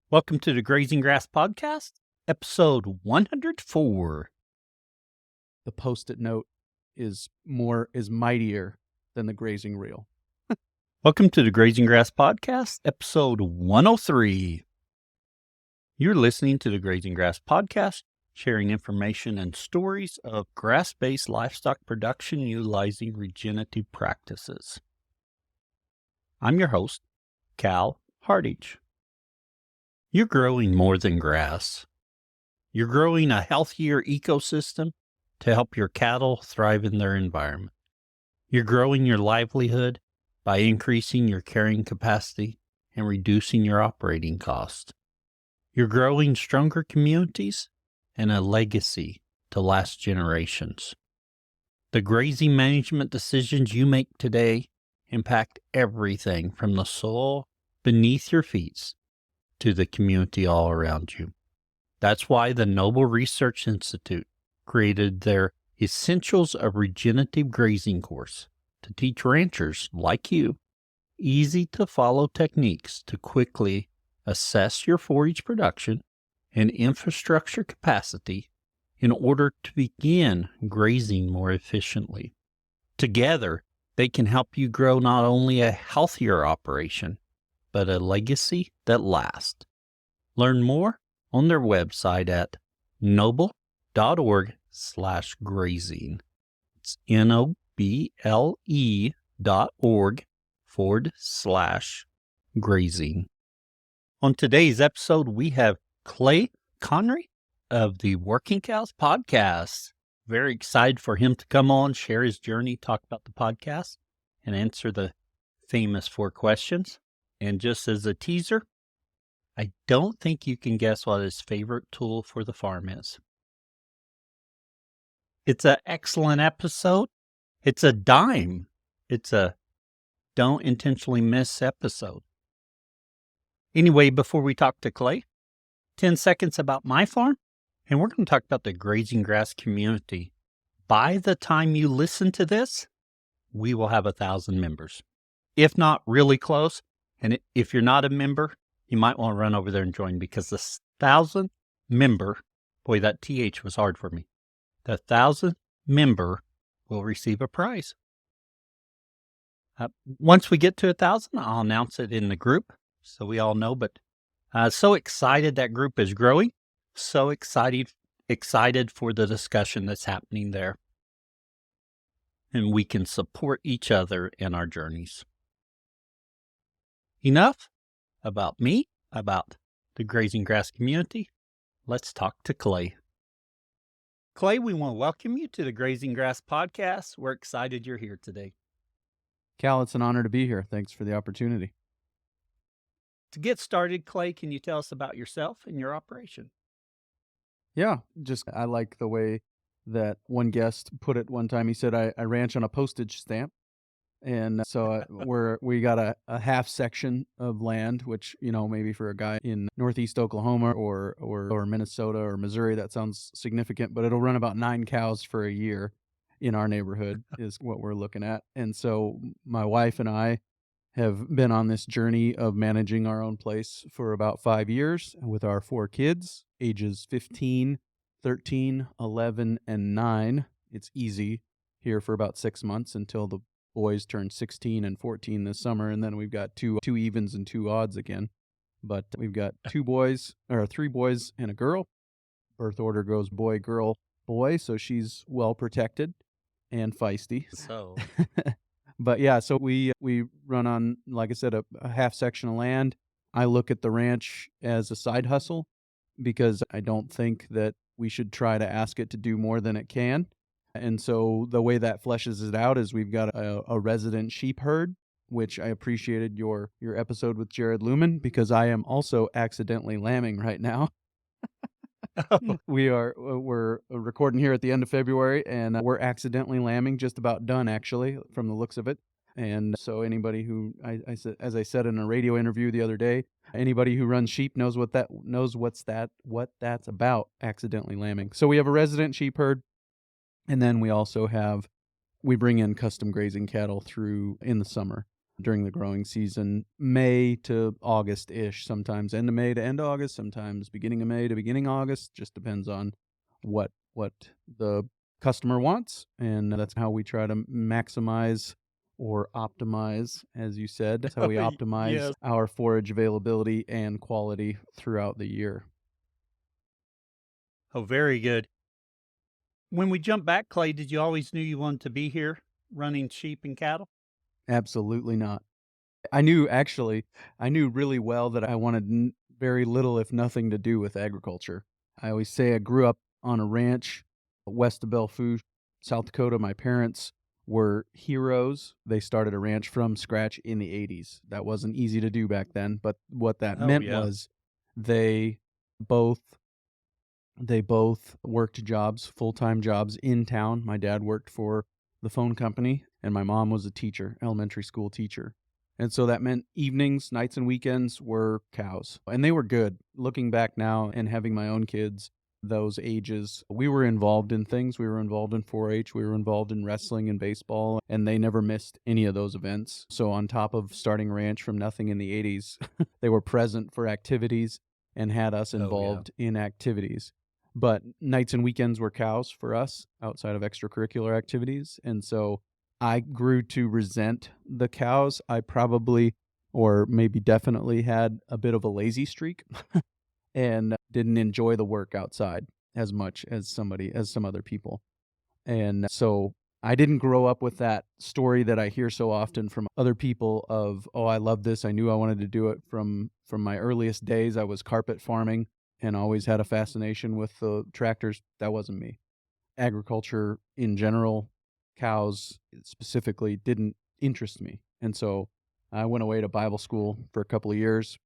Welcome to the Grazing Grass Podcast, episode 104. The Post-it note is mightier than the grazing reel. Welcome to the Grazing Grass Podcast, episode 103. You're listening to the Grazing Grass Podcast, sharing information and stories of grass-based livestock production utilizing regenerative practices. I'm your host, Cal Hardage. You're growing more than grass. You're growing a healthier ecosystem to help your cattle thrive in their environment. You're growing your livelihood by increasing your carrying capacity and reducing your operating costs. You're growing stronger communities and a legacy to last generations. The grazing management decisions you make today impact everything from the soil beneath your feet to the community all around you. That's why the Noble Research Institute created their Essentials of Regenerative Grazing course to teach ranchers like you easy to follow techniques to quickly assess your forage production and infrastructure capacity in order to begin grazing more efficiently. Together, they can help you grow not only a healthier operation, but a legacy that lasts. Learn more on their website at noble.org/grazing. It's noble.org/grazing. On today's episode, we have Clay Conry of the Working Cows podcast. Very excited for him to come on, share his journey, talk about the podcast, and answer the famous 4 questions. And just as a teaser, I don't think you can guess what his favorite tool for the farm is. It's an excellent episode. It's a dime. It's a don't intentionally miss episode. Anyway, before we talk to Clay, 10 seconds about my farm, and we're going to talk about the grazing grass community. By the time you listen to this, we will have 1,000 members. If not really close, and if you're not a member, you might want to run over there and join, because the 1,000 member, boy, that TH was hard for me. The 1,000 member will receive a prize. Once we get to 1,000, I'll announce it in the group so we all know. But so excited that group is growing. So excited for the discussion that's happening there. And we can support each other in our journeys. Enough about me, about the grazing grass community. Let's talk to Clay. Clay, we want to welcome you to the Grazing Grass Podcast. We're excited you're here today. Cal, it's an honor to be here. Thanks for the opportunity. To get started, Clay, can you tell us about yourself and your operation? Yeah, I like the way that one guest put it one time. He said, I ranch on a postage stamp. And so we got a half section of land, which, maybe for a guy in Northeast Oklahoma or Minnesota or Missouri, that sounds significant, but it'll run about 9 cows for a year in our neighborhood is what we're looking at. And so my wife and I have been on this journey of managing our own place for about 5 years with our 4 kids, ages 15, 13, 11, and 9. It's easy here for about 6 months until the boys turn 16 and 14 this summer, and then we've got two evens and 2 odds again. But we've got 3 boys and a girl. Birth order goes boy, girl, boy, so she's well protected and feisty. So, but yeah, so we run on, like I said, a half section of land. I look at the ranch as a side hustle because I don't think that we should try to ask it to do more than it can. And so the way that fleshes it out is we've got a resident sheep herd, which I appreciated your episode with Jared Lumen, because I am also accidentally lambing right now. We're recording here at the end of February, and we're accidentally lambing, just about done actually, from the looks of it. And so anybody who, as I said in a radio interview the other day, anybody who runs sheep knows what that's about, accidentally lambing. So we have a resident sheep herd. And then we also we bring in custom grazing cattle through in the summer. during the growing season, May to August-ish, sometimes end of May to end of August, sometimes beginning of May to beginning August, just depends on what the customer wants, and that's how we try to maximize or optimize, as you said. That's how we optimize Yes. our forage availability and quality throughout the year. Oh, very good. When we jump back, Clay, did you always knew you wanted to be here running sheep and cattle? Absolutely not. I knew really well that I wanted very little, if nothing, to do with agriculture. I always say I grew up on a ranch west of Belfou, South Dakota. My parents were heroes. They started a ranch from scratch in the 80s. That wasn't easy to do back then, but what that Oh, meant yeah. was they both they both worked jobs, full-time jobs in town. My dad worked for the phone company, and my mom was a teacher, elementary school teacher. And so that meant evenings, nights, and weekends were cows. And they were good. Looking back now and having my own kids, those ages, we were involved in things. We were involved in 4-H. We were involved in wrestling and baseball, and they never missed any of those events. So on top of starting ranch from nothing in the 80s, they were present for activities and had us Oh, yeah. involved in activities. But nights and weekends were cows for us outside of extracurricular activities. And so I grew to resent the cows. I probably, or maybe definitely, had a bit of a lazy streak and didn't enjoy the work outside as much as some other people. And so I didn't grow up with that story that I hear so often from other people of, oh, I love this. I knew I wanted to do it from my earliest days. I was carpet farming and always had a fascination with the tractors. That wasn't me. Agriculture in general, cows specifically, didn't interest me. And so I went away to Bible school for a couple of years,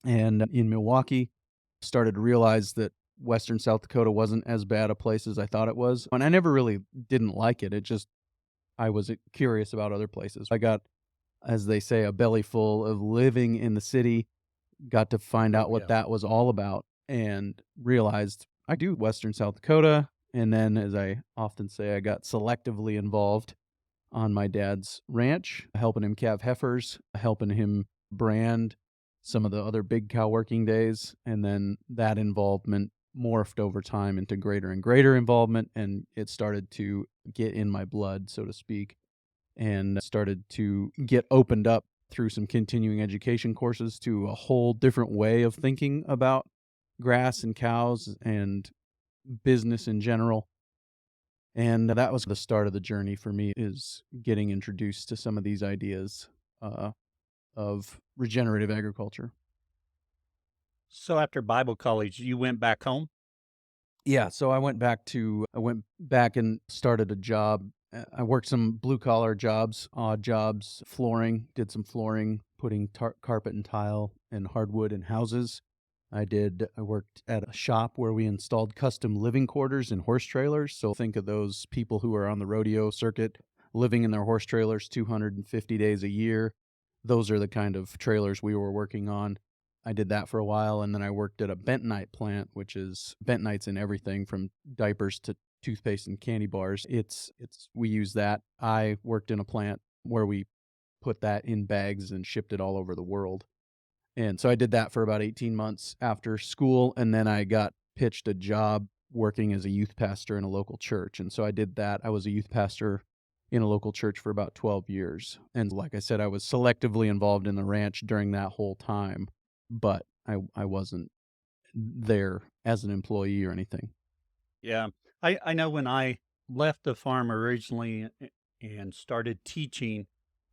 and in Milwaukee started to realize that western South Dakota wasn't as bad a place as I thought it was. And I never really didn't like it. It just I was curious about other places. I got, as they say, a belly full of living in the city, got to find out Oh, what yeah. that was all about, and realized I do western South Dakota. And then, as I often say, I got selectively involved on my dad's ranch, helping him calve heifers, helping him brand some of the other big cow working days. And then that involvement morphed over time into greater and greater involvement. And it started to get in my blood, so to speak, and started to get opened up through some continuing education courses to a whole different way of thinking about grass and cows and business in general. And that was the start of the journey for me, is getting introduced to some of these ideas uh, of regenerative agriculture. So after Bible college, you went back home? Yeah, so I went back and started a job. I worked some blue collar jobs, odd jobs, flooring, did some flooring, putting carpet and tile and hardwood in houses. I worked at a shop where we installed custom living quarters in horse trailers. So think of those people who are on the rodeo circuit living in their horse trailers 250 days a year. Those are the kind of trailers we were working on. I did that for a while, and then I worked at a bentonite plant, which is bentonites in everything from diapers to toothpaste and candy bars. It's we use that. I worked in a plant where we put that in bags and shipped it all over the world. And so I did that for about 18 months after school, and then I got pitched a job working as a youth pastor in a local church. And so I did that. I was a youth pastor in a local church for about 12 years. And like I said, I was selectively involved in the ranch during that whole time, but I wasn't there as an employee or anything. Yeah. I know when I left the farm originally and started teaching,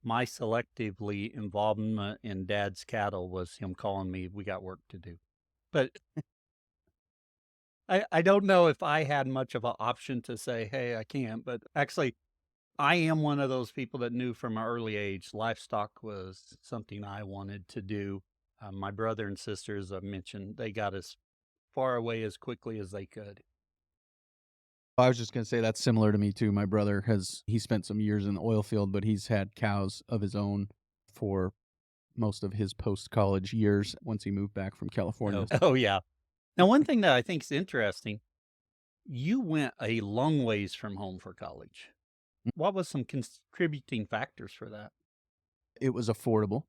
my selectively involvement in dad's cattle was him calling me, we got work to do. But I don't know if I had much of an option to say, hey, I can't. But actually, I am one of those people that knew from an early age livestock was something I wanted to do. My brother and sister, as I mentioned, they got as far away as quickly as they could. I was just going to say that's similar to me too. My brother he spent some years in the oil field, but he's had cows of his own for most of his post-college years once he moved back from California. Oh, oh yeah. Now, one thing that I think is interesting, you went a long ways from home for college. What was some contributing factors for that? it was affordable.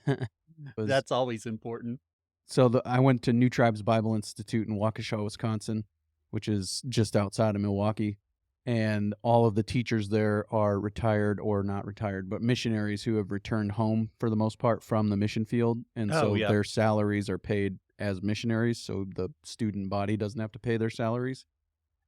It was That's always important. So I went to New Tribes Bible Institute in Waukesha, Wisconsin, which is just outside of Milwaukee. And all of the teachers there are retired or not retired, but missionaries who have returned home for the most part from the mission field. And Oh, so yeah. their salaries are paid as missionaries. So the student body doesn't have to pay their salaries.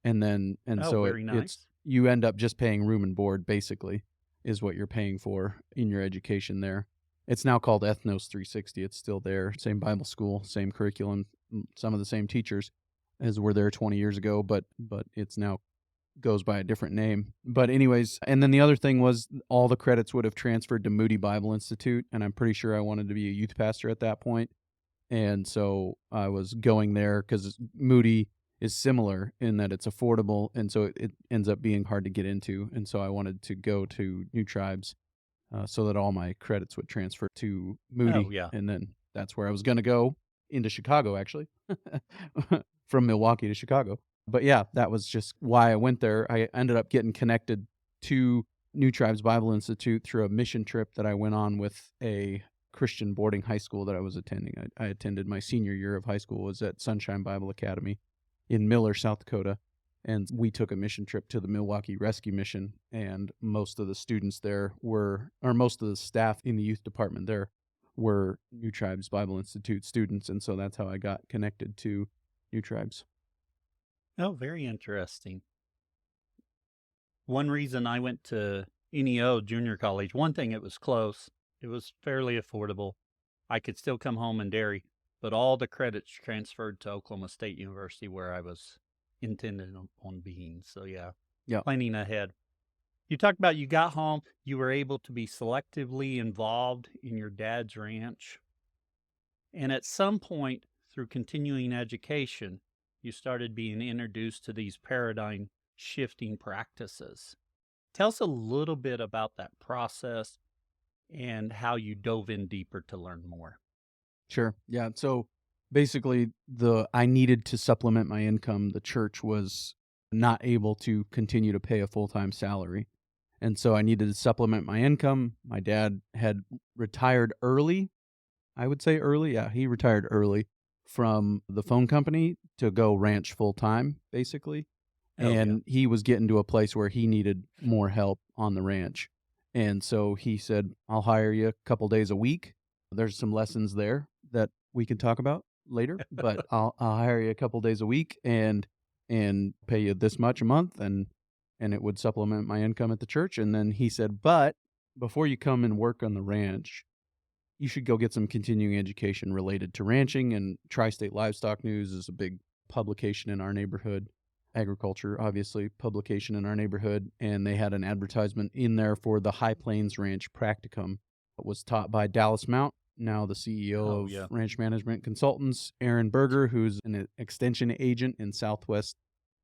And Oh, so very nice. you end up just paying room and board, basically, is what you're paying for in your education there. It's now called Ethnos 360. It's still there. Same Bible school, same curriculum, some of the same teachers as were there 20 years ago, but it's now goes by a different name. But anyways, and then the other thing was all the credits would have transferred to Moody Bible Institute, and I'm pretty sure I wanted to be a youth pastor at that point. And so I was going there because Moody is similar in that it's affordable, and so it ends up being hard to get into. And so I wanted to go to New Tribes so that all my credits would transfer to Moody. Oh, yeah. And then that's where I was going to go into Chicago, actually, from Milwaukee to Chicago. But yeah, that was just why I went there. I ended up getting connected to New Tribes Bible Institute through a mission trip that I went on with a Christian boarding high school that I was attending. I attended my senior year of high school was at Sunshine Bible Academy in Miller, South Dakota. And we took a mission trip to the Milwaukee Rescue Mission, and most of the students there were, or most of the staff in the youth department there were New Tribes Bible Institute students. And so that's how I got connected to New Tribes. Oh, very interesting. One reason I went to NEO junior college, one thing, it was close. It was fairly affordable. I could still come home and dairy, but all the credits transferred to Oklahoma State University where I was intended on being. So yeah, planning ahead. You talked about you got home, you were able to be selectively involved in your dad's ranch. And at some point through continuing education, you started being introduced to these paradigm shifting practices. Tell us a little bit about that process and how you dove in deeper to learn more. Sure. Yeah. So basically, I needed to supplement my income. The church was not able to continue to pay a full-time salary. And so I needed to supplement my income. My dad had retired early. I would say early. Yeah, he retired early from the phone company to go ranch full-time, basically. And he was getting to a place where he needed more help on the ranch. And so he said, I'll hire you a couple days a week. There's some lessons there that we can talk about later, but I'll hire you a couple days a week and pay you this much a month, and it would supplement my income at the church. And then he said, but before you come and work on the ranch, you should go get some continuing education related to ranching. And Tri-State Livestock News is a big publication in our neighborhood. Agriculture, obviously, publication in our neighborhood, and they had an advertisement in there for the High Plains Ranch Practicum. It was taught by Dallas Mount, now the CEO of Ranch Management Consultants, Aaron Berger, who's an extension agent in Southwest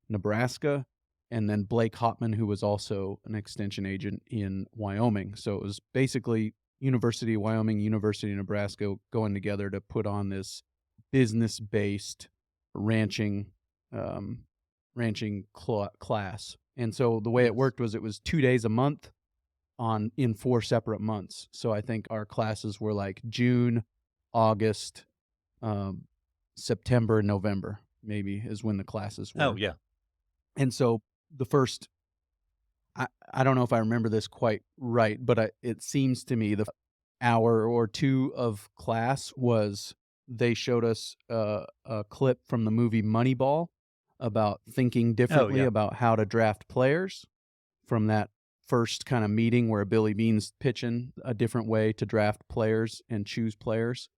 Nebraska, and then Blake Hopman, who was also an extension agent in Wyoming. So it was basically University of Wyoming, University of Nebraska going together to put on this business-based ranching class. And so the way it worked was it was 2 days a month in 4 separate months. So I think our classes were like June, August, September, November, maybe is when the classes were. Oh, yeah. And so the first, I don't know if I remember this quite right, but it seems to me the hour or two of class was they showed us a clip from the movie Moneyball about thinking differently about how to draft players from that first kind of meeting where Billy Bean's pitching a different way to draft players and choose players.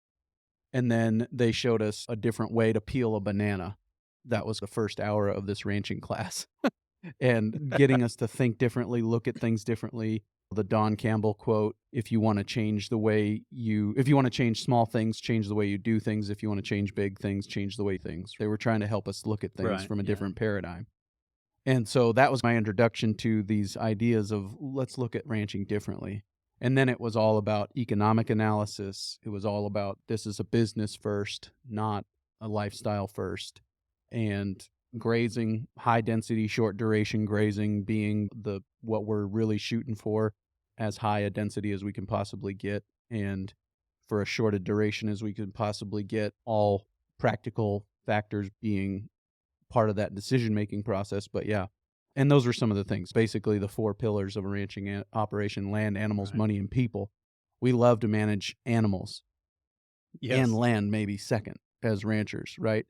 And then they showed us a different way to peel a banana. That was the first hour of this ranching class. And getting us to think differently, look at things differently. The Don Campbell quote, if you want to change small things, change the way you do things. If you want to change big things, change the way things. They were trying to help us look at things from a different paradigm. And so that was my introduction to these ideas of let's look at ranching differently. And then it was all about economic analysis. It was all about this is a business first, not a lifestyle first. And grazing, high density, short duration grazing being what we're really shooting for. as high a density as we can possibly get and for as short a duration as we can possibly get, all practical factors being part of that decision-making process. But yeah, and those were some of the things. Basically, the 4 pillars of a ranching operation: land, animals, Right. money, and people. We love to manage animals and Yes. land maybe second as ranchers, right?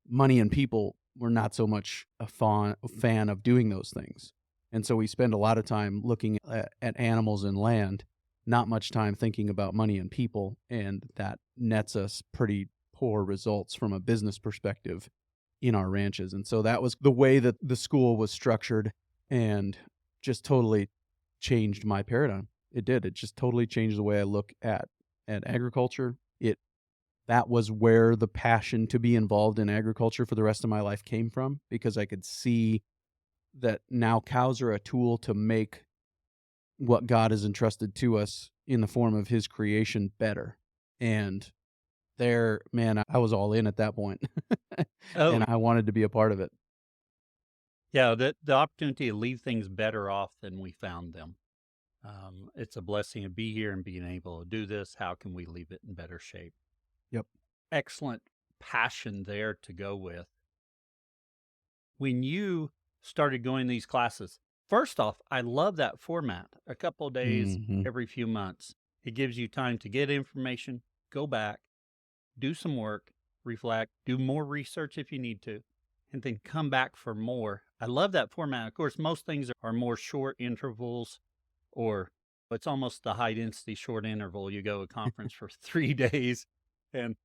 Money and people, we're not so much a fan of doing those things. And so we spend a lot of time looking at animals and land, not much time thinking about money and people, and that nets us pretty poor results from a business perspective in our ranches. And so that was the way that the school was structured, and just totally changed my paradigm. It did. It just totally changed the way I look at agriculture. That was where the passion to be involved in agriculture for the rest of my life came from, because I could see that now cows are a tool to make what God has entrusted to us in the form of his creation better. And there, man, I was all in at that point. Oh, And I wanted to be a part of it. yeah. The opportunity to leave things better off than we found them. It's a blessing to be here and being able to do this. How can we leave it in better shape? Yep. Excellent passion there to go with. When you started going these classes, first off, I love that format. A couple of days Hmm. every few months. It gives you time to get information, go back, do some work, reflect, do more research if you need to, and then come back for more. I love that format. Of course, most things are more short intervals, or it's almost the high density short interval. You go to a conference for 3 days and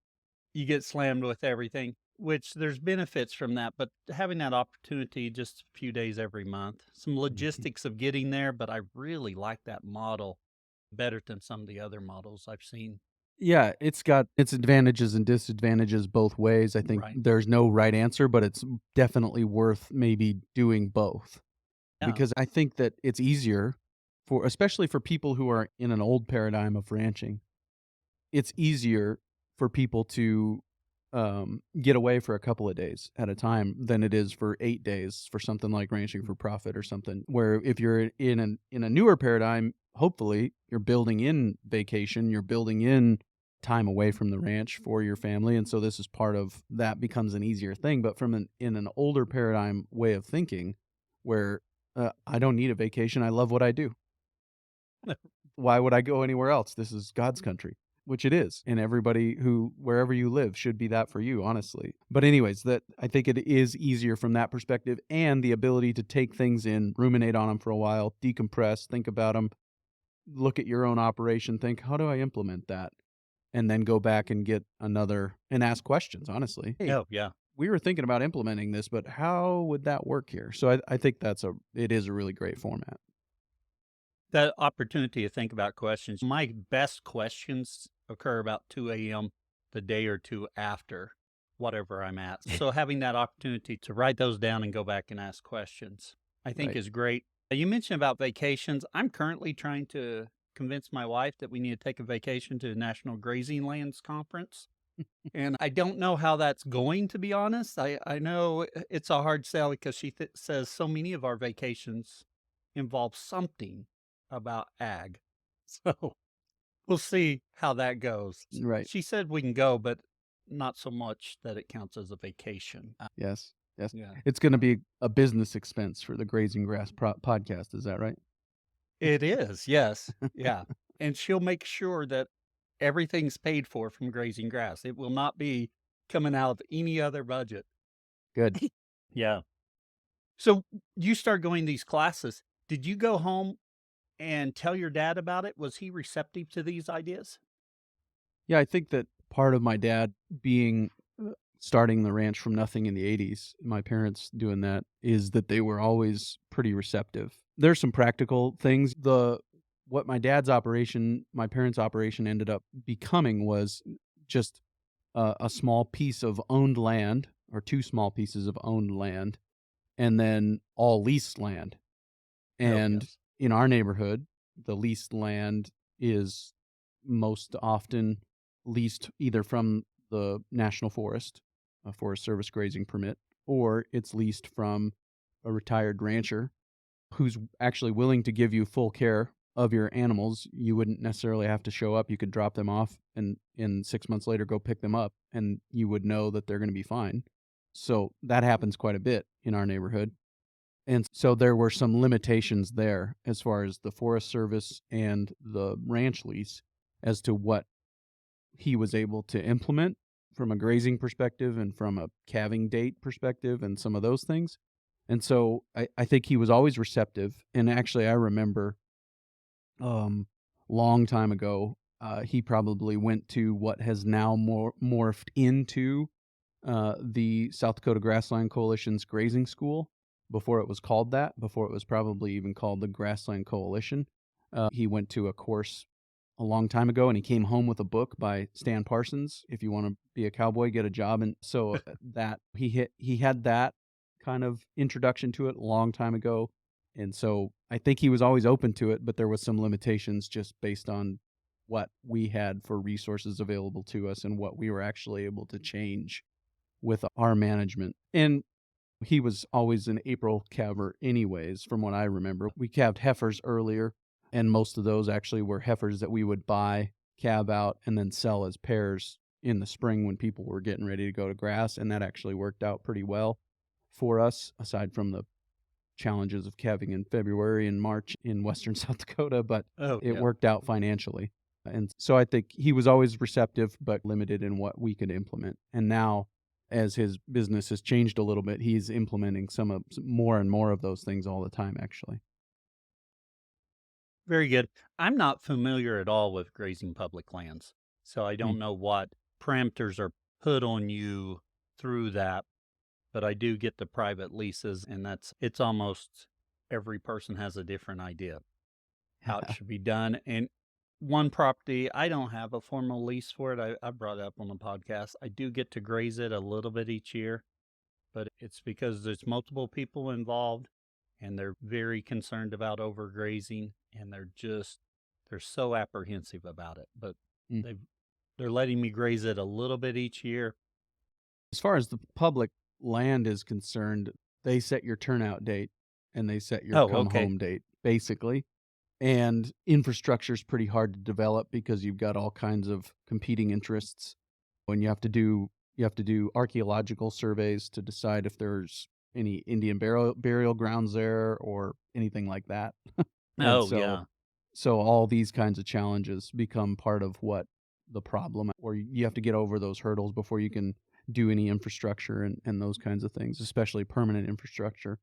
you get slammed with everything, which there's benefits from that. But having that opportunity just a few days every month, some logistics of getting there, but I really like that model better than some of the other models I've seen. Yeah, it's got its advantages and disadvantages both ways. I think Right. there's no right answer, but it's definitely worth maybe doing both. Yeah. Because I think that it's easier for, especially for people who are in an old paradigm of ranching, it's easier for people to get away for a couple of days at a time than it is for 8 days for something like ranching for profit or something. Where if you're in a newer paradigm, hopefully you're building in vacation, you're building in time away from the ranch for your family, and so this is part of that, becomes an easier thing. But from in an older paradigm way of thinking, where I don't need a vacation, I love what I do. Why would I go anywhere else? This is God's country, which it is. And everybody who, wherever you live, should be that for you, honestly. But, anyways, that I think it is easier from that perspective, and the ability to take things in, ruminate on them for a while, decompress, think about them, look at your own operation, think, how do I implement that? And then go back and get another and ask questions, honestly. Hey, Oh, yeah. we were thinking about implementing this, but how would that work here? So I think it is a really great format. That opportunity to think about questions. My best questions occur about 2 a.m. the day or two after whatever I'm at. So having that opportunity to write those down and go back and ask questions, I think Right. is great. You mentioned about vacations. I'm currently trying to convince my wife that we need to take a vacation to the National Grazing Lands Conference. And I don't know how that's going, to be honest. I know it's a hard sell because she says so many of our vacations involve something about ag. So we'll see how that goes. Right. She said we can go, but not so much that it counts as a vacation. Yes. Yes. Yeah, It's gonna be a business expense for the Grazing Grass podcast, is that right? it is. Yes. Yeah. And she'll make sure that everything's paid for from grazing grass. It will not be coming out of any other budget. Good. Yeah. So you start going these classes. Did you go home and tell your dad about it? Was he receptive to these ideas? Yeah, I think that part of my dad being starting the ranch from nothing in the 80s, my parents doing that, is that they were always pretty receptive. There's some practical things. The What my dad's operation, my parents' operation ended up becoming was just a small piece of owned land, or two small pieces of owned land, and then all leased land. Oh, And yes. in our neighborhood, the leased land is most often leased either from the National Forest, a Forest Service grazing permit, or it's leased from a retired rancher who's actually willing to give you full care of your animals, you wouldn't necessarily have to show up. You could drop them off and 6 months later go pick them up, and you would know that they're going to be fine. So that happens quite a bit in our neighborhood. And so there were some limitations there as far as the Forest Service and the ranch lease as to what he was able to implement from a grazing perspective and from a calving date perspective and some of those things. And so I think he was always receptive. And actually, I remember long time ago, he probably went to what has now morphed into the South Dakota Grassland Coalition's grazing school. Before it was called that, before it was probably even called the Grassland Coalition. He went to a course a long time ago, and he came home with a book by Stan Parsons. If you want to be a cowboy, get a job. And so that he had that kind of introduction to it a long time ago. And so I think he was always open to it, but there was some limitations just based on what we had for resources available to us and what we were actually able to change with our management. And he was always an April calver anyways, from what I remember. We calved heifers earlier, and most of those actually were heifers that we would buy, calve out, and then sell as pairs in the spring when people were getting ready to go to grass, and that actually worked out pretty well for us, aside from the challenges of calving in February and March in western South Dakota, but it worked out financially. And so I think he was always receptive, but limited in what we could implement. And now, as his business has changed a little bit, he's implementing some more and more of those things all the time, actually. Very good. I'm not familiar at all with grazing public lands, so I Hmm. don't know what parameters are put on you through that, but I do get the private leases, and it's almost every person has a different idea how it should be done. And one property, I don't have a formal lease for it. I brought it up on the podcast. I do get to graze it a little bit each year, but it's because there's multiple people involved and they're very concerned about overgrazing, and they're so apprehensive about it. But Mm. they've they're letting me graze it a little bit each year. As far as the public land is concerned, they set your turnout date and they set your Oh, come okay. home date, basically. And infrastructure is pretty hard to develop because you've got all kinds of competing interests. When you have to do archaeological surveys to decide if there's any Indian burial grounds there or anything like that. And Oh, so yeah. so all these kinds of challenges become part of what the problem, or you have to get over those hurdles before you can do any infrastructure and those kinds of things, especially permanent infrastructure.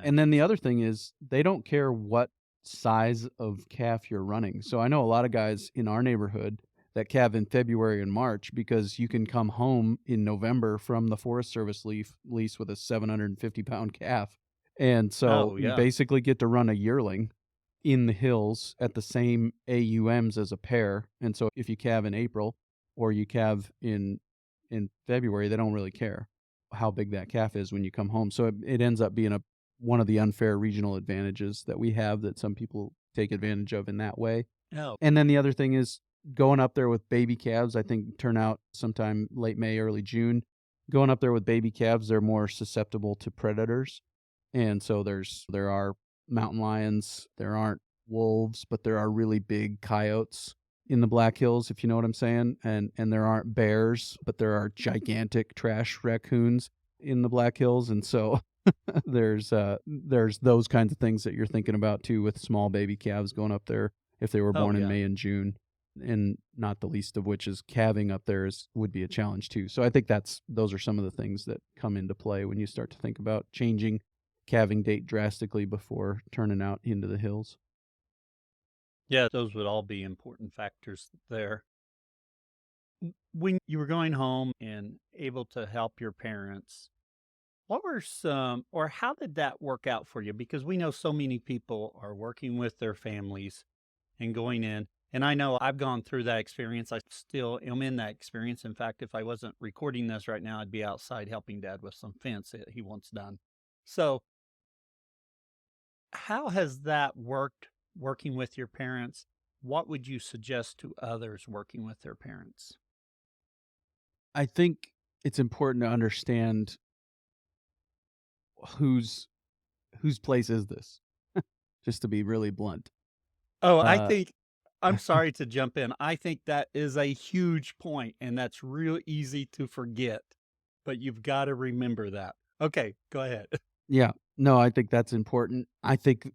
And then Imagine the so. other thing is they don't care what size of calf you're running. So I know a lot of guys in our neighborhood that calve in February and March because you can come home in November from the Forest Service lease with a 750-pound calf. And so Oh, you yeah. basically get to run a yearling in the hills at the same AUMs as a pair. And so if you calve in April or you calve in February, they don't really care how big that calf is when you come home. So it ends up being one of the unfair regional advantages that we have that some people take advantage of in that way. Oh, And then the other thing is going up there with baby calves, I think turn out sometime late May, early June. Going up there with baby calves, they're more susceptible to predators. And so there are mountain lions, there aren't wolves, but there are really big coyotes in the Black Hills, if you know what I'm saying. And there aren't bears, but there are gigantic trash raccoons in the Black Hills. And so there's those kinds of things that you're thinking about too with small baby calves going up there if they were oh, born in yeah. May and June. And not the least of which is calving up there would be a challenge too. So I think those are some of the things that come into play when you start to think about changing calving date drastically before turning out into the hills. Yeah, those would all be important factors there. When you were going home and able to help your parents, what were some, or how did that work out for you? Because we know so many people are working with their families and going in. And I know I've gone through that experience. I still am in that experience. In fact, if I wasn't recording this right now, I'd be outside helping dad with some fence that he wants done. So, how has that worked working with your parents? What would you suggest to others working with their parents? I think it's important to understand whose whose place is this, just to be really blunt. Oh, I Uh, think I'm sorry to jump in. I think that is a huge point, and that's real easy to forget, but you've gotta remember that. Okay, go ahead. yeah, no, I think that's important. I think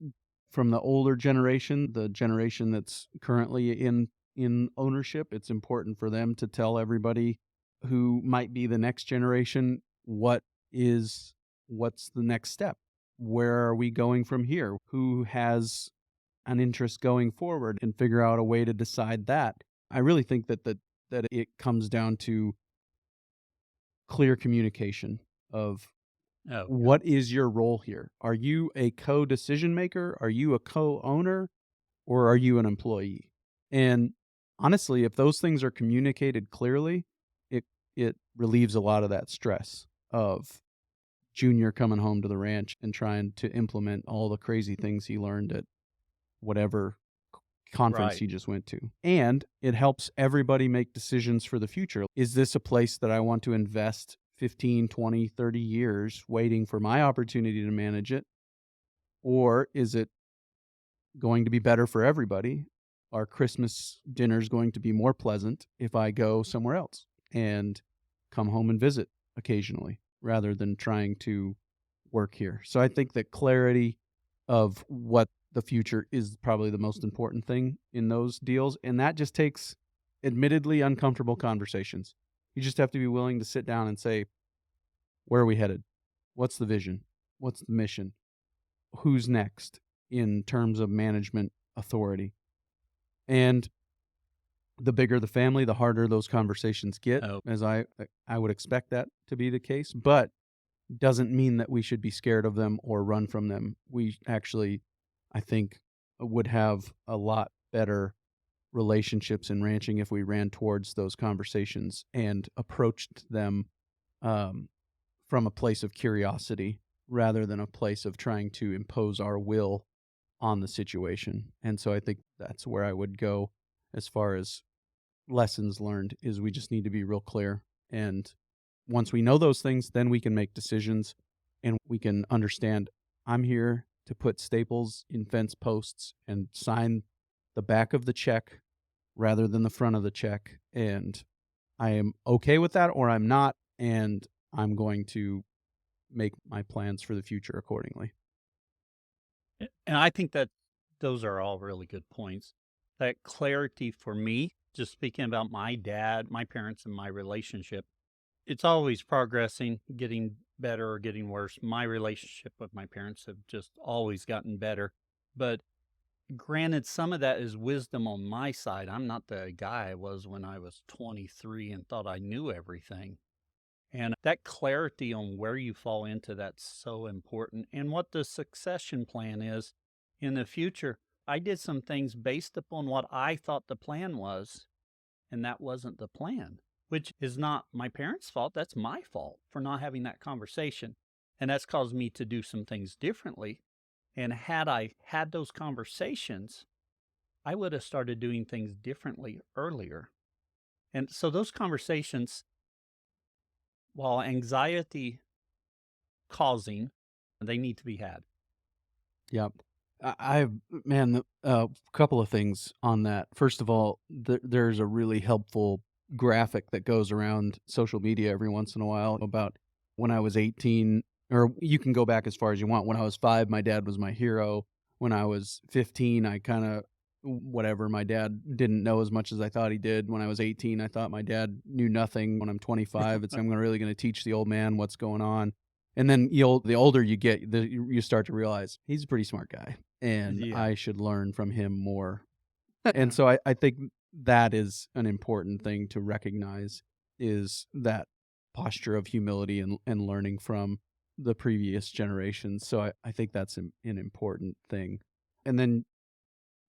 from the older generation, the generation that's currently in ownership, it's important for them to tell everybody who might be the next generation is what's the next step? Where are we going from here? Who has an interest going forward and figure out a way to decide that. I really think that it comes down to clear communication of Oh, yeah. what is your role here? Are you a co-decision maker? Are you a co-owner? Or are you an employee? And honestly, if those things are communicated clearly, it it relieves a lot of that stress of Junior coming home to the ranch and trying to implement all the crazy things he learned at whatever conference Right. he just went to. And it helps everybody make decisions for the future. Is this a place that I want to invest 15, 20, 30 years waiting for my opportunity to manage it? Or is it going to be better for everybody? Our Christmas dinner is going to be more pleasant if I go somewhere else and come home and visit occasionally rather than trying to work here. So I think that clarity of what the future is probably the most important thing in those deals. And that just takes admittedly uncomfortable conversations. You just have to be willing to sit down and say, where are we headed? What's the vision? What's the mission? Who's next in terms of management authority? And the bigger the family, the harder those conversations get, Oh, as I would expect that to be the case. But doesn't mean that we should be scared of them or run from them. We actually, I think, would have a lot better relationships in ranching if we ran towards those conversations and approached them um, from a place of curiosity rather than a place of trying to impose our will on the situation. And so I think that's where I would go as far as lessons learned is we just need to be real clear. And once we know those things, then we can make decisions and we can understand I'm here to put staples in fence posts and sign the back of the check rather than the front of the check. And I am okay with that or I'm not. And I'm going to make my plans for the future accordingly. and I think that those are all really good points. That clarity for me, just speaking about my dad, my parents, and my relationship, it's always progressing, getting better or getting worse. My relationship with my parents have just always gotten better. But granted, some of that is wisdom on my side. I'm not the guy I was when I was 23 and thought I knew everything. And that clarity on where you fall into that's so important and what the succession plan is in the future. I did some things based upon what I thought the plan was, and that wasn't the plan, which is not my parents' fault. That's my fault for not having that conversation. And that's caused me to do some things differently. And had I had those conversations, I would have started doing things differently earlier. And so those conversations, while anxiety causing, they need to be had. Yep. I've man, a couple of things on that. First of all, there's a really helpful graphic that goes around social media every once in a while about when I was 18, or you can go back as far as you want. When I was 5, my dad was my hero. When I was 15, I kind of whatever. My dad didn't know as much as I thought he did. When I was 18, I thought my dad knew nothing. When I'm 25, it's I'm really going to teach the old man what's going on. And then the older you get, you start to realize he's a pretty smart guy, and Yeah. I should learn from him more. And so I think that is an important thing to recognize is that posture of humility and learning from the previous generations. So I think that's an important thing. And then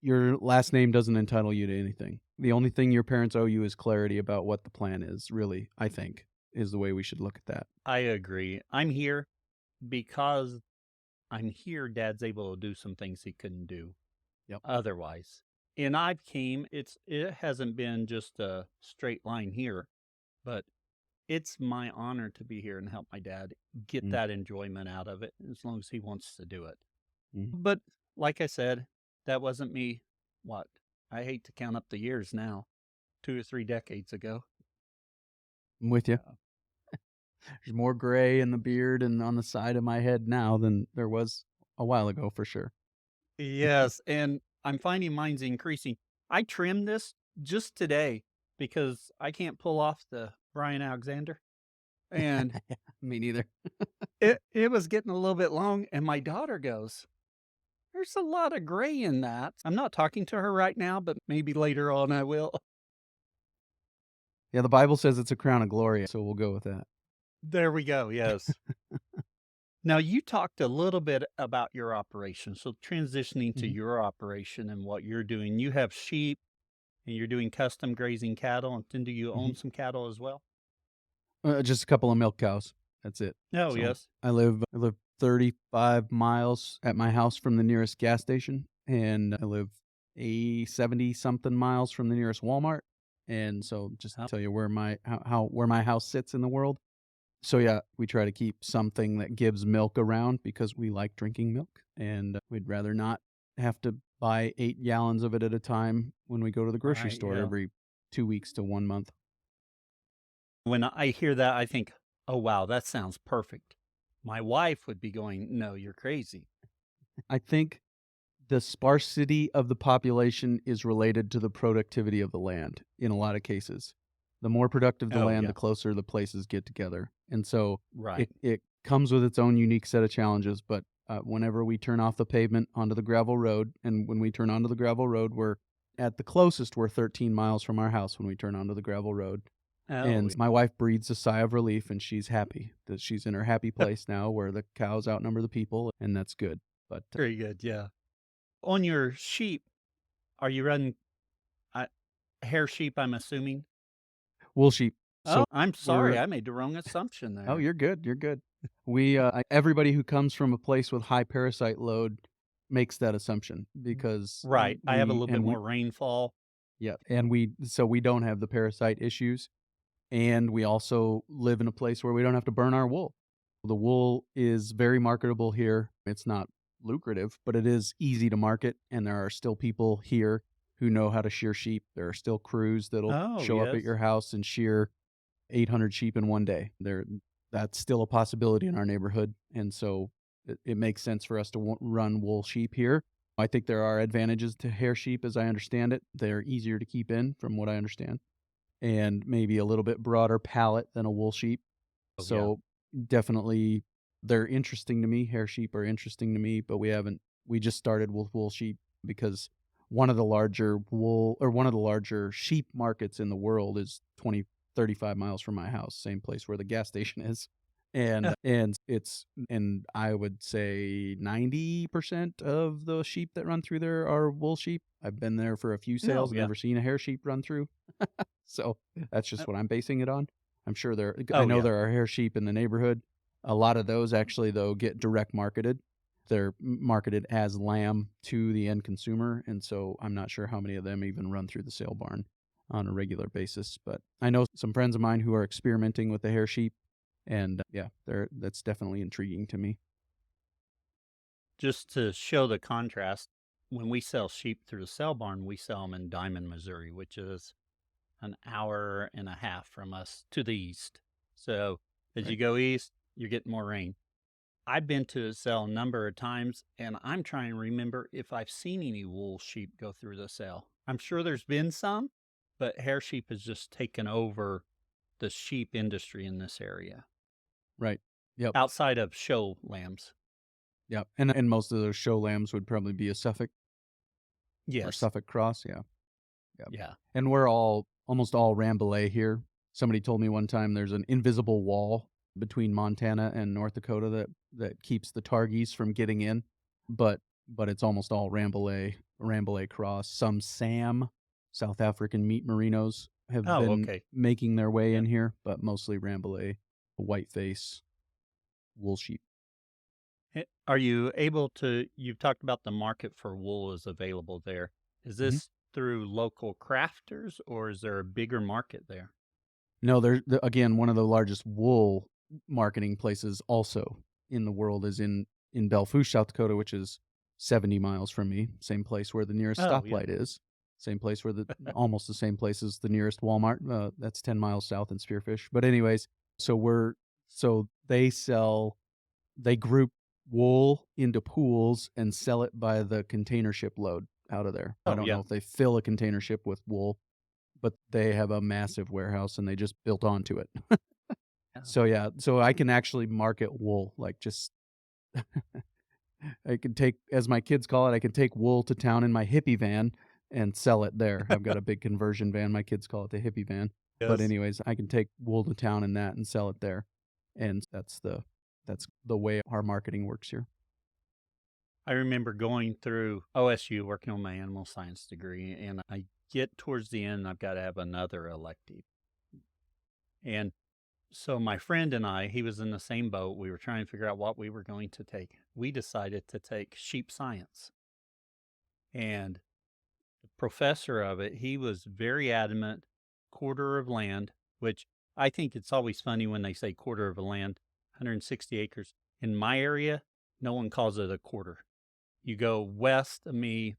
your last name doesn't entitle you to anything. The only thing your parents owe you is clarity about what the plan is, really, I think, is the way we should look at that. I agree. I'm here because I'm here. Dad's able to do some things he couldn't do Yep. otherwise. And I've came, it hasn't been just a straight line here, but it's my honor to be here and help my dad get Mm, that enjoyment out of it as long as he wants to do it. mm, But like I said, that wasn't me what? I hate to count up the years now, 2 or 3 decades ago. I'm with you. Uh, There's more gray in the beard and on the side of my head now than there was a while ago, for sure. yes, and I'm finding mine's increasing. I trimmed this just today because I can't pull off the Brian Alexander, and Me neither. it was getting a little bit long. And my daughter goes, "There's a lot of gray in that." I'm not talking to her right now, but maybe later on I will. Yeah, the Bible says it's a crown of glory, so we'll go with that. There we go. Yes. Now, you talked a little bit about your operation. So, transitioning to Mhm, your operation and what you're doing, you have sheep and you're doing custom grazing cattle. And then do you mhm. own some cattle as well? Just a couple of milk cows. That's it. Oh, So yes. I live 35 miles at my house from the nearest gas station, and I live 70 something miles from the nearest Walmart. And so just to Oh, tell you where where my house sits in the world. So yeah, we try to keep something that gives milk around because we like drinking milk, and we'd rather not have to buy 8 gallons of it at a time when we go to the grocery right. store Yeah. every 2 weeks to 1 month. When I hear that, I think, oh, wow, that sounds perfect. My wife would be going, no, you're crazy. I think the sparsity of the population is related to the productivity of the land in a lot of cases. The more productive the Oh, land, yeah. the closer the places get together. And so Right. it comes with its own unique set of challenges. But whenever we turn off the pavement onto the gravel road, and when we turn onto the gravel road, we're at the closest, we're 13 miles from our house when we turn onto the gravel road. Oh, And my wife breathes a sigh of relief, and she's happy that she's in her happy place now where the cows outnumber the people, and that's good. But very good. Yeah. On your sheep, are you running uh, hair sheep, I'm assuming? wool sheep. Oh, So I'm sorry. we're I made the wrong assumption Oh, there. you're good, you're good. Everybody who comes from a place with high parasite load makes that assumption because Right. I have a little bit more rainfall. we don't have the parasite issues, and we also live in a place where we don't have to burn our wool. The wool is very marketable here. It's not lucrative, but it is easy to market, and there are still people here who know how to shear sheep. There are still crews that'll Oh, show up at yes. your house and shear 800 sheep in one day. That's still a possibility in our neighborhood, and so it makes sense for us to run wool sheep here. I think there are advantages to hair sheep, as I understand it. They're easier to keep in, from what I understand, and maybe a little bit broader palate than a wool sheep. Oh, yeah. So definitely, they're interesting to me. Hair sheep are interesting to me, but we just started with wool sheep because one of the larger sheep markets in the world is 35 miles from my house, same place where the gas station is. And I would say 90% of the sheep that run through there are wool sheep. I've been there for a few No, sales, yeah. never seen a hair sheep run through. So that's Uh, just what I'm basing it on. I Oh, know yeah. there are hair sheep in the neighborhood. A lot of those actually, though, get direct marketed. They're marketed as lamb to the end consumer, and so I'm not sure how many of them even run through the sale barn on a regular basis. But I know some friends of mine who are experimenting with the hair sheep, and yeah, that's definitely intriguing to me. Just to show the contrast, when we sell sheep through the sale barn, we sell them in Diamond, Missouri, which is an hour and a half from us to the east. So as you Right. go east, you're getting more rain. I've been to a sale a number of times, and I'm trying to remember if I've seen any wool sheep go through the sale. I'm sure there's been some, but hair sheep has just taken over the sheep industry in this area Right. Yep. outside of show lambs. Yep. And most of those show lambs would probably be a Suffolk or Yes. Suffolk cross. Yeah. Yep. Yeah. And we're almost all Rambouillet here. Somebody told me one time there's an invisible wall between Montana and North Dakota that keeps the Targies from getting in, but it's almost all Rambouillet cross. Some Sam, South African meat merinos have Oh, been okay. making their way Yeah. in here, but mostly Rambouillet, whiteface, wool sheep. Are you able to? You've talked about the market for wool is available there. Is Mhm. this through local crafters or is there a bigger market there? No, again, one of the largest wool marketing places also in the world is in Belle Fourche, South Dakota, which is 70 miles from me, same place where the nearest Oh, yeah. stoplight is, same place where almost the same place as the nearest Walmart. That's 10 miles south in Spearfish. But anyways, so they group wool into pools and sell it by the container ship load out of there. I Oh, don't yeah. know if they fill a container ship with wool, but they have a massive warehouse and they just built onto it. Yeah. So I can actually market wool, like just I can take, as my kids call it, I can take wool to town in my hippie van and sell it there. I've got a big conversion van. My kids call it the hippie van. But Yes. anyways, I can take wool to town in that and sell it there. And that's the way our marketing works here. I remember going through OSU working on my animal science degree, and I get towards the end, I've got to have another elective. And so my friend and I, he was in the same boat. We were trying to figure out what we were going to take. We decided to take sheep science. And the professor of it, he was very adamant, quarter of land, which I think it's always funny when they say quarter of a land, 160 acres. In my area, no one calls it a quarter. You go west of me,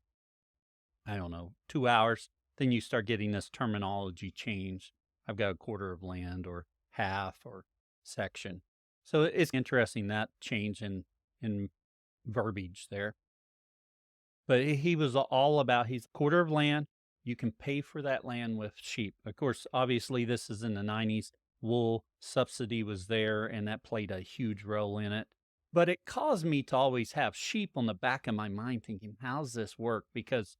I don't know, 2 hours, then you start getting this terminology change. I've got a quarter of land or half or section. So it's interesting that change in verbiage there. But he was all about he's quarter of land. You can pay for that land with sheep. Of course, obviously, this is in the 90s. Wool subsidy was there, and that played a huge role in it. But it caused me to always have sheep on the back of my mind thinking, how's this work? Because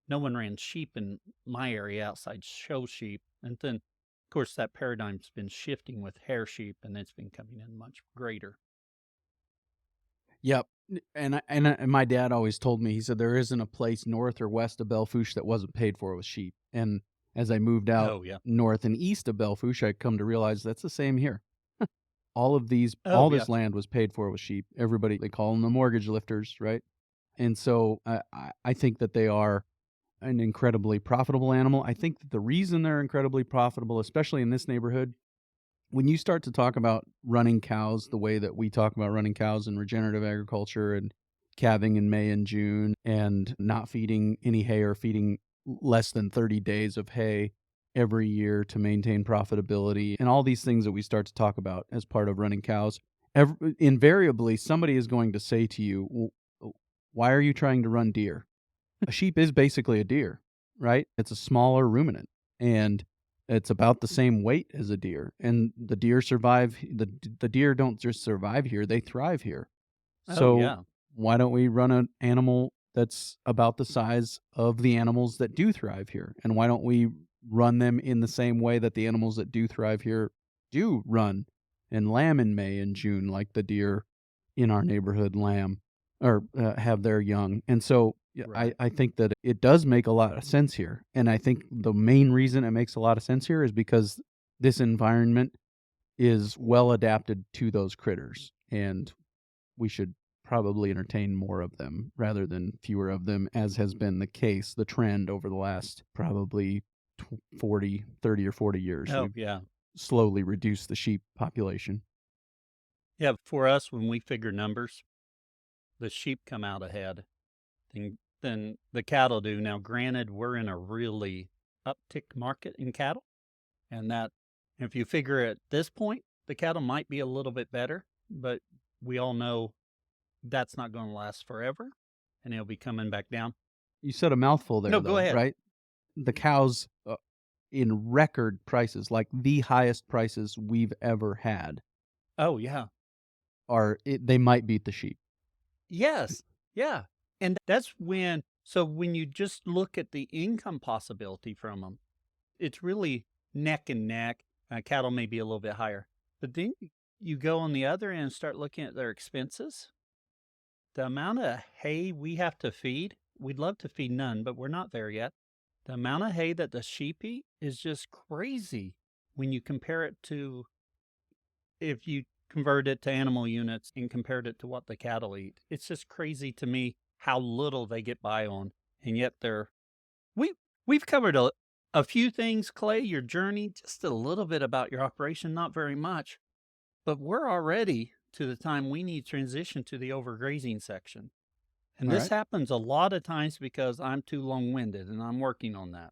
no one ran sheep in my area outside show sheep. And then, of course, that paradigm's been shifting with hair sheep, and it's been coming in much greater. Yep. And my dad always told me, he said, there isn't a place north or west of Belfouche that wasn't paid for with sheep. And as I moved out Oh, yeah. north and east of Belfouche, I come to realize that's the same here. All Oh, yeah. this land was paid for with sheep. Everybody, they call them the mortgage lifters, right? And so I think that they are an incredibly profitable animal. I think that the reason they're incredibly profitable, especially in this neighborhood, when you start to talk about running cows the way that we talk about running cows in regenerative agriculture and calving in May and June and not feeding any hay or feeding less than 30 days of hay every year to maintain profitability and all these things that we start to talk about as part of running cows, invariably somebody is going to say to you, why are you trying to run deer? A sheep is basically a deer, right? It's a smaller ruminant and it's about the same weight as a deer. And the deer survive, the deer don't just survive here, they thrive here. Oh, So yeah. why don't we run an animal that's about the size of the animals that do thrive here? And why don't we run them in the same way that the animals that do thrive here do run and lamb in May and June, like the deer in our neighborhood lamb or have their young? And so Right. I think that it does make a lot of sense here. And I think the main reason it makes a lot of sense here is because this environment is well adapted to those critters. And we should probably entertain more of them rather than fewer of them, as has been the case, the trend over the last probably 30 or 40 years. Oh, We've yeah. slowly reduced the sheep population. Yeah, for us, when we figure numbers, the sheep come out ahead than the cattle do. Now, granted, we're in a really uptick market in cattle, and that if you figure at this point, the cattle might be a little bit better, but we all know that's not going to last forever, and it'll be coming back down. You said a mouthful there, No, go though, ahead. right? The cows in record prices, like the highest prices we've ever had, Oh, yeah. they might beat the sheep. Yes. Yeah. And that's when you just look at the income possibility from them, it's really neck and neck. Cattle may be a little bit higher, but then you go on the other end and start looking at their expenses. The amount of hay we have to feed, we'd love to feed none, but we're not there yet. The amount of hay that the sheep eat is just crazy when you compare it to if you convert it to animal units and compared it to what the cattle eat. It's just crazy to me how little they get by on, and yet we we've covered a few things, Clay, your journey, just a little bit about your operation, not very much. But we're already to the time we need to transition to the overgrazing section. And All this right. happens a lot of times because I'm too long-winded, and I'm working on that.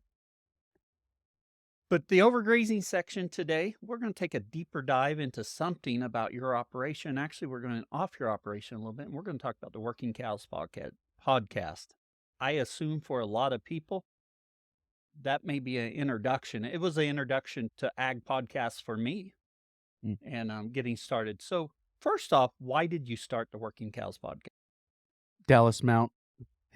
But the overgrazing section today, we're going to take a deeper dive into something about your operation. Actually, we're going off your operation a little bit, and we're going to talk about the Working Cows podcast. I assume for a lot of people, that may be an introduction. It was an introduction to ag podcasts for me, Mm. and getting started. So, first off, why did you start the Working Cows podcast? Dallas Mount.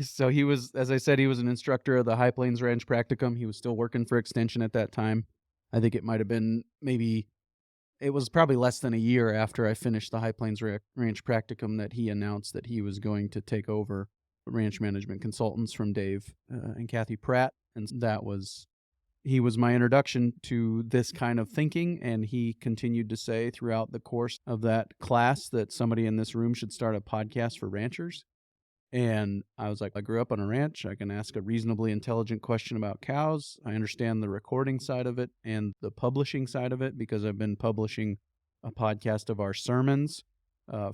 So he was, as I said, he was an instructor of the High Plains Ranch Practicum. He was still working for Extension at that time. I think it might have been it was probably less than a year after I finished the High Plains Ranch Practicum that he announced that he was going to take over ranch management consultants from Dave and Kathy Pratt. And he was my introduction to this kind of thinking. And he continued to say throughout the course of that class that somebody in this room should start a podcast for ranchers. And I was like, I grew up on a ranch. I can ask a reasonably intelligent question about cows. I understand the recording side of it and the publishing side of it because I've been publishing a podcast of our sermons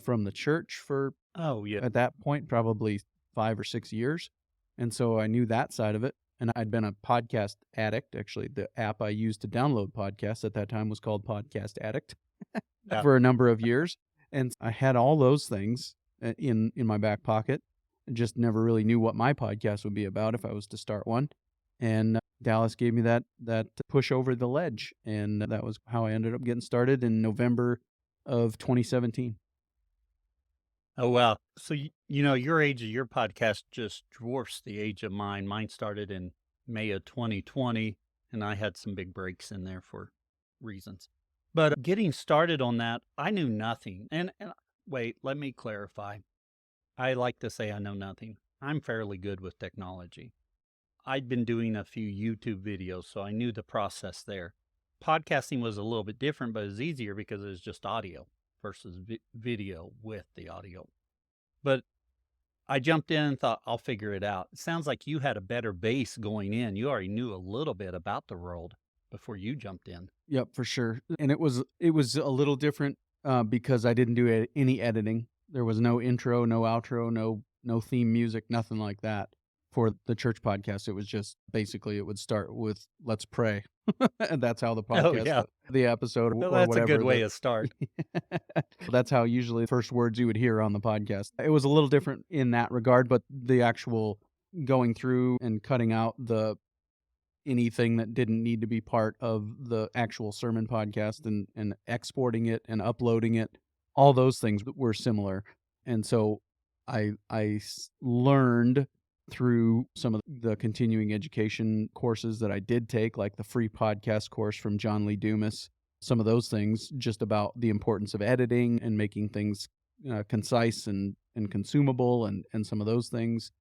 from the church for, at that point, probably 5 or 6 years. And so I knew that side of it. And I'd been a podcast addict. Actually, the app I used to download podcasts at that time was called Podcast Addict for a number of years. And I had all those things in my back pocket. Just never really knew what my podcast would be about if I was to start one. And Dallas gave me that push over the ledge. And that was how I ended up getting started in November of 2017. Oh, wow. So, your age of your podcast just dwarfs the age of mine. Mine started in May of 2020, and I had some big breaks in there for reasons. But getting started on that, I knew nothing. And wait, let me clarify. I like to say I know nothing. I'm fairly good with technology. I'd been doing a few YouTube videos, so I knew the process there. Podcasting was a little bit different, but it was easier because it was just audio versus video with the audio. But I jumped in and thought, I'll figure it out. It sounds like you had a better base going in. You already knew a little bit about the world before you jumped in. Yep, for sure. And it was a little different because I didn't do any editing. There was no intro, no outro, no theme music, nothing like that for the church podcast. It was just basically it would start with "Let's pray," and that's how the podcast, the episode, Well, or that's whatever. a good way to start. That's how usually the first words you would hear on the podcast. It was a little different in that regard, but the actual going through and cutting out anything that didn't need to be part of the actual sermon podcast and exporting it and uploading it, all those things were similar. And so I learned through some of the continuing education courses that I did take, like the free podcast course from John Lee Dumas, some of those things just about the importance of editing and making things concise and consumable and some of those things.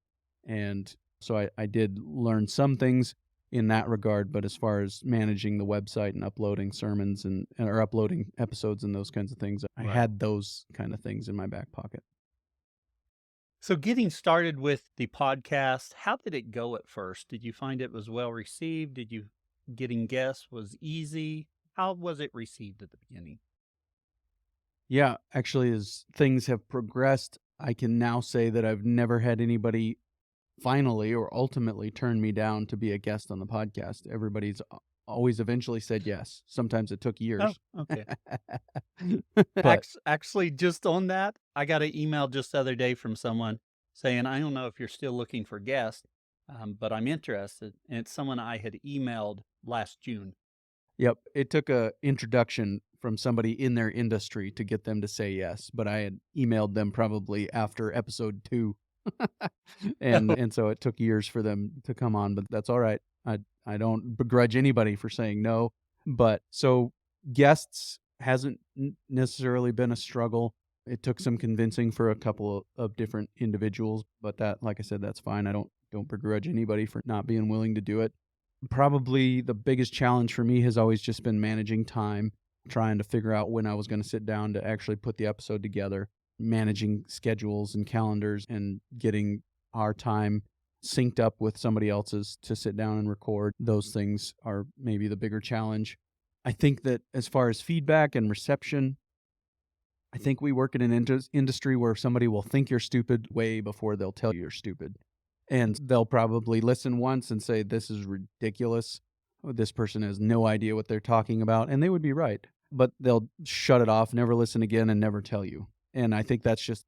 And so I did learn some things in that regard, but as far as managing the website and uploading sermons or uploading episodes and those kinds of things, I had those kind of things in my back pocket. So getting started with the podcast, how did it go at first? Did you find it was well received? Getting guests was easy? How was it received at the beginning? Yeah, actually, as things have progressed, I can now say that I've never had anybody finally or ultimately turned me down to be a guest on the podcast. Everybody's always eventually said yes. Sometimes it took years. Oh, okay. But Actually, just on that, I got an email just the other day from someone saying, I don't know if you're still looking for guests, but I'm interested. And it's someone I had emailed last June. Yep. It took a introduction from somebody in their industry to get them to say yes, but I had emailed them probably after episode 2. and so it took years for them to come on, but that's all right. I don't begrudge anybody for saying no. But so guests hasn't necessarily been a struggle. It took some convincing for a couple of different individuals, but that, like I said, that's fine. I don't begrudge anybody for not being willing to do it. Probably the biggest challenge for me has always just been managing time, trying to figure out when I was going to sit down to actually put the episode together, managing schedules and calendars and getting our time synced up with somebody else's to sit down and record. Those things are maybe the bigger challenge. I think that as far as feedback and reception, I think we work in an industry where somebody will think you're stupid way before they'll tell you you're stupid. And they'll probably listen once and say, this is ridiculous. This person has no idea what they're talking about. And they would be right. But they'll shut it off, never listen again, and never tell you. And I think that's just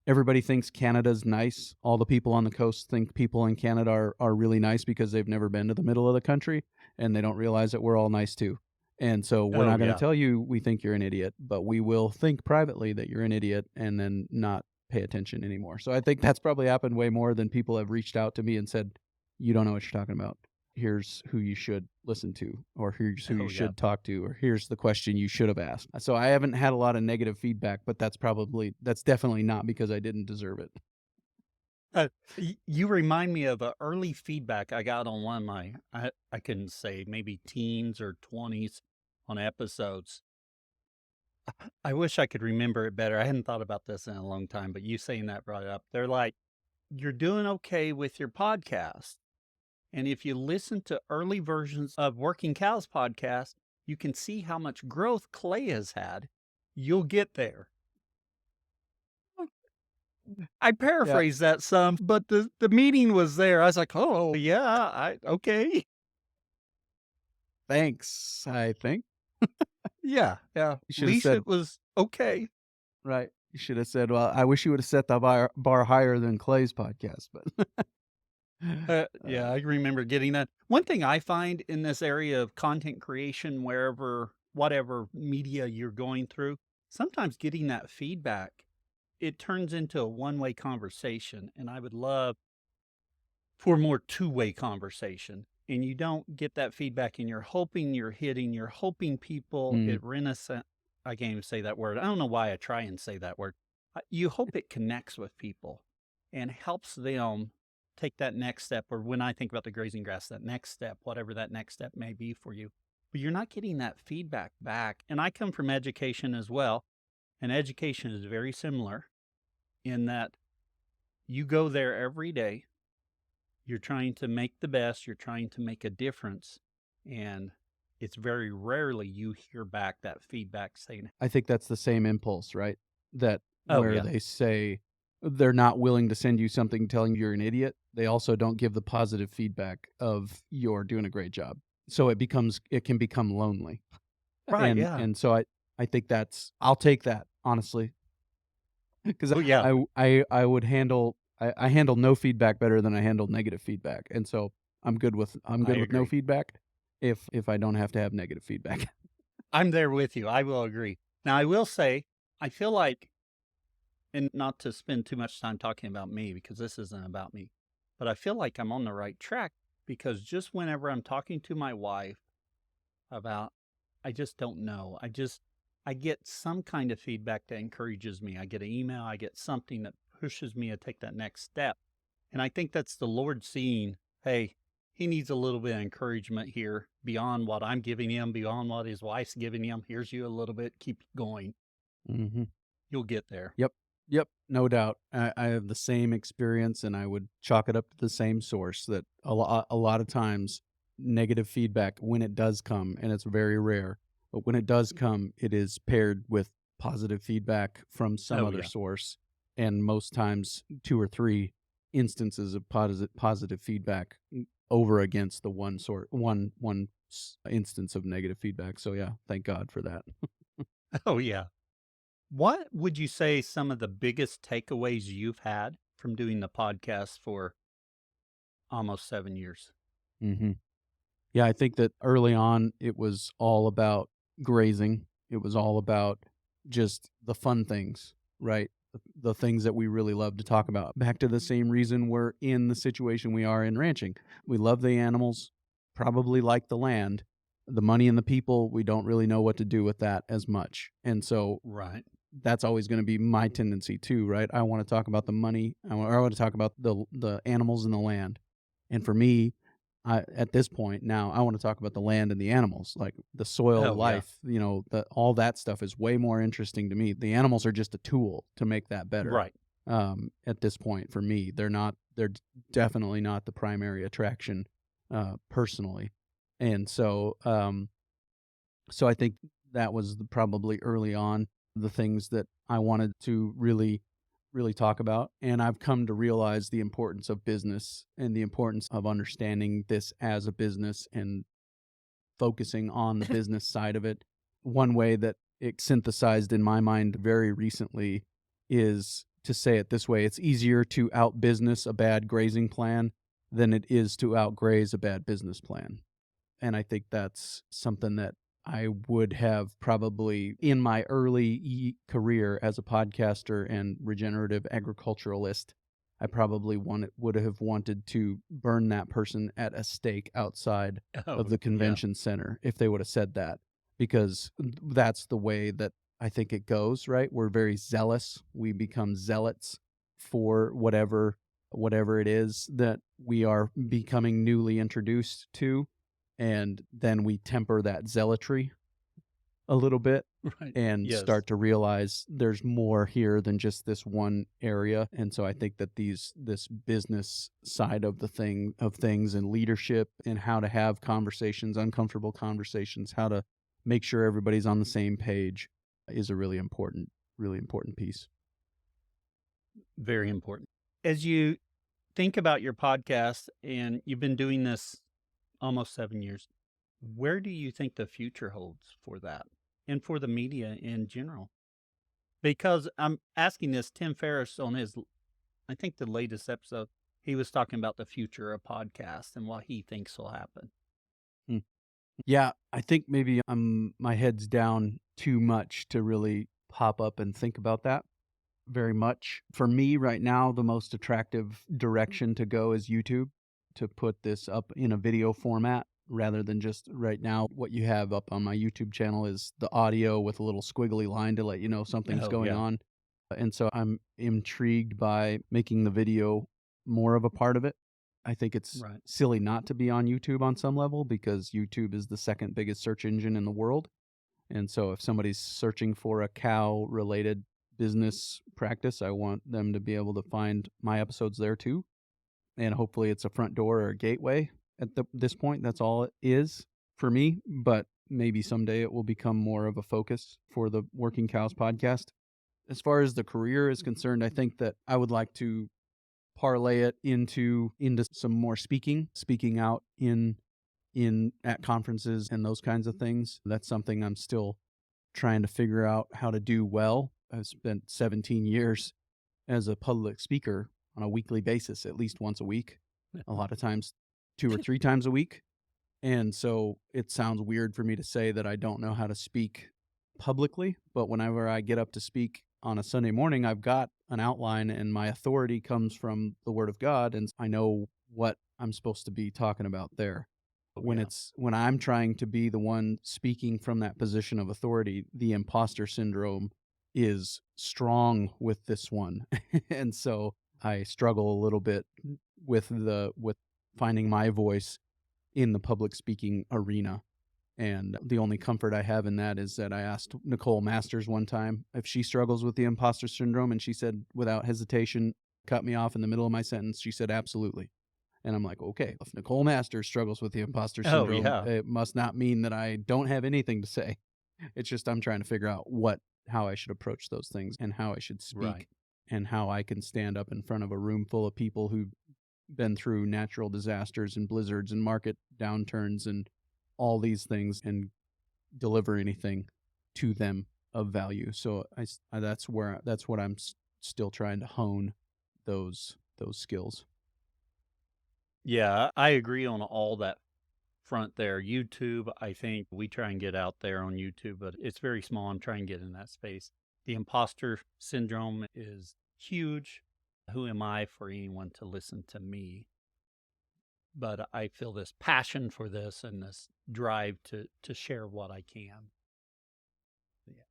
everybody thinks Canada's nice. All the people on the coast think people in Canada are really nice because they've never been to the middle of the country, and they don't realize that we're all nice too. And so we're Oh, not going to yeah. tell you we think you're an idiot, but we will think privately that you're an idiot and then not pay attention anymore. So I think that's probably happened way more than people have reached out to me and said, you don't know what you're talking about. Here's who you should listen to, or here's who you Oh, yeah. should talk to, or here's the question you should have asked. So I haven't had a lot of negative feedback, but that's definitely not because I didn't deserve it. You remind me of a early feedback I got on one of my, I can say maybe teens or 20s on episodes. I wish I could remember it better. I hadn't thought about this in a long time, but you saying that brought it up. They're like, you're doing okay with your podcast. And if you listen to early versions of Working Cows podcast, you can see how much growth Clay has had. You'll get there. I Yeah. paraphrased that some, but the meaning was there. I was like, oh yeah, okay. Thanks, I think. Yeah, yeah. At You should have least said, it was okay. right. You should have said, well, I wish you would have set the bar higher than Clay's podcast, but Yeah, I remember getting that. One thing I find in this area of content creation, wherever, whatever media you're going through, sometimes getting that feedback, it turns into a one-way conversation. And I would love for more two-way conversation. And you don't get that feedback and you're hoping people, mm, it renaissance, I can't even say that word. I don't know why I try and say that word. You hope it connects with people and helps them take that next step. Or when I think about the grazing grass, that next step, whatever that next step may be for you, but you're not getting that feedback back. And I come from education as well. And education is very similar in that you go there every day. You're trying to make the best, you're trying to make a difference, and it's very rarely you hear back that feedback saying, I think that's the same impulse, right? That "Oh, where yeah. they say they're not willing to send you something telling you you're an idiot, they also don't give the positive feedback of you're doing a great job. So it can become lonely. Right, yeah. And so I think I'll take that, honestly. Because Oh, yeah, I would handle I handle no feedback better than I handle negative feedback. And so I'm I good with no agree. feedback if I don't have to have negative feedback. I'm there with you, I will agree. Now, I will say, I feel like and not to spend too much time talking about me because this isn't about me, but I feel like I'm on the right track because just whenever I'm talking to my wife about I just don't know. I get some kind of feedback that encourages me. I get an email, I get something that pushes me to take that next step. And I think that's the Lord seeing, hey, he needs a little bit of encouragement here beyond what I'm giving him, beyond what his wife's giving him. Here's you a little bit, keep going. Mhm. You'll get there. Yep. Yep. No doubt. I have the same experience, and I would chalk it up to the same source that a lot of times negative feedback, when it does come, and it's very rare, but when it does come, it is paired with positive feedback from some Oh, other yeah. source, and most times two or three instances of positive feedback over against the one instance of negative feedback. So yeah, thank God for that. Oh, yeah. What would you say some of the biggest takeaways you've had from doing the podcast for almost 7 years? hmm Yeah, I think that early on it was all about grazing. It was all about just the fun things, right? The things that we really love to talk about. Back to the same reason we're in the situation we are in ranching. We love the animals, probably like the land. The money and the people, we don't really know what to do with that as much. And so Right. that's always going to be my tendency too, right? I want to talk about the money. I want to talk about the animals and the land. And for me, at this point now, I want to talk about the land and the animals, like the soil Oh, yeah. life. All that stuff is way more interesting to me. The animals are just a tool to make that better. Right. At this point, for me, they're not. Definitely not the primary attraction, personally. And so I think that was probably early on. the things that I wanted to really talk about. And I've come to realize the importance of business and the importance of understanding this as a business and focusing on the business side of it. One way that it synthesized in my mind very recently is to say it this way: it's easier to out-business a bad grazing plan than it is to outgraze a bad business plan. And I think that's something that I would have probably in my early career as a podcaster and regenerative agriculturalist, I probably would have wanted to burn that person at a stake outside of Oh, the yeah. convention center if they would have said that, because that's the way that I think it goes, right? We're very zealous. We become zealots for whatever it is that we are becoming newly introduced to, and then we temper that zealotry a little bit Right. and Yes. start to realize there's more here than just this one area. And so I think that this business side of things and leadership and how to have conversations, uncomfortable conversations, how to make sure everybody's on the same page is a really important piece. Very important. As you think about your podcast, and you've been doing this almost 7 years, where do you think the future holds for that and for the media in general? Because I'm asking this, Tim Ferriss on his, I think the latest episode, he was talking about the future of podcasts and what he thinks will happen. Mm. Yeah, I think maybe my head's down too much to really pop up and think about that very much. For me right now, the most attractive direction to go is YouTube, to put this up in a video format rather than just right now. What you have up on my YouTube channel is the audio with a little squiggly line to let you know something's Oh, going yeah. on. And so I'm intrigued by making the video more of a part of it. I think it's Right. silly not to be on YouTube on some level, because YouTube is the second biggest search engine in the world. And so if somebody's searching for a cow related business practice, I want them to be able to find my episodes there too. And hopefully it's a front door or a gateway at this point. That's all it is for me. But maybe someday it will become more of a focus for the Working Cows podcast. As far as the career is concerned, I think that I would like to parlay it into some more speaking out in at conferences and those kinds of things. That's something I'm still trying to figure out how to do well. I've spent 17 years as a public speaker on a weekly basis, at least once a week, a lot of times 2 or 3 times a week. And so it sounds weird for me to say that I don't know how to speak publicly, but whenever I get up to speak on a Sunday morning, I've got an outline and my authority comes from the Word of God, and I know what I'm supposed to be talking about there. Oh, When yeah. it's when I'm trying to be the one speaking from that position of authority, the imposter syndrome is strong with this one. And so I struggle a little bit with finding my voice in the public speaking arena. And the only comfort I have in that is that I asked Nicole Masters one time if she struggles with the imposter syndrome, and she said without hesitation, cut me off in the middle of my sentence. She said, absolutely. And I'm like, okay, if Nicole Masters struggles with the imposter Oh, syndrome, yeah. it must not mean that I don't have anything to say. It's just I'm trying to figure out how I should approach those things and how I should Right. speak and how I can stand up in front of a room full of people who've been through natural disasters and blizzards and market downturns and all these things and deliver anything to them of value. So that's what I'm still trying to hone those skills. Yeah, I agree on all that front there. YouTube, I think we try and get out there on YouTube, but it's very small. I'm trying to get in that space. The imposter syndrome is huge. Who am I for anyone to listen to me? But I feel this passion for this and this drive to share what I can. Yeah.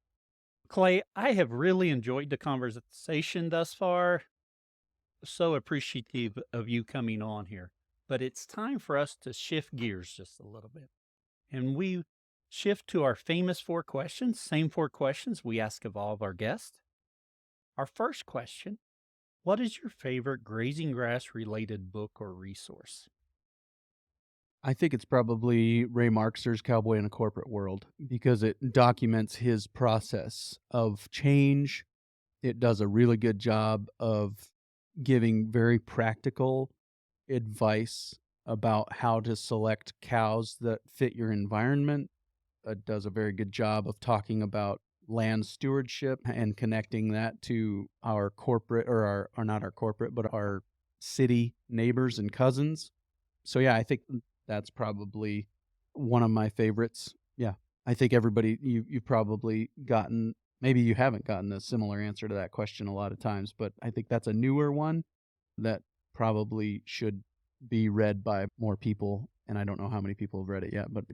Clay, I have really enjoyed the conversation thus far. So appreciative of you coming on here. But it's time for us to shift gears just a little bit. And we shift to our famous 4 questions, same 4 questions we ask of all of our guests. Our first question: what is your favorite grazing grass related book or resource? I think it's probably Ray Marxer's Cowboy in a Corporate World because it documents his process of change. It does a really good job of giving very practical advice about how to select cows that fit your environment. It does a very good job of talking about land stewardship and connecting that to our corporate or not our corporate, but our city neighbors and cousins. So yeah, I think that's probably one of my favorites. Yeah. I think everybody you've probably gotten, maybe you haven't gotten a similar answer to that question a lot of times, but I think that's a newer one that probably should be read by more people, and I don't know how many people have read it yet, but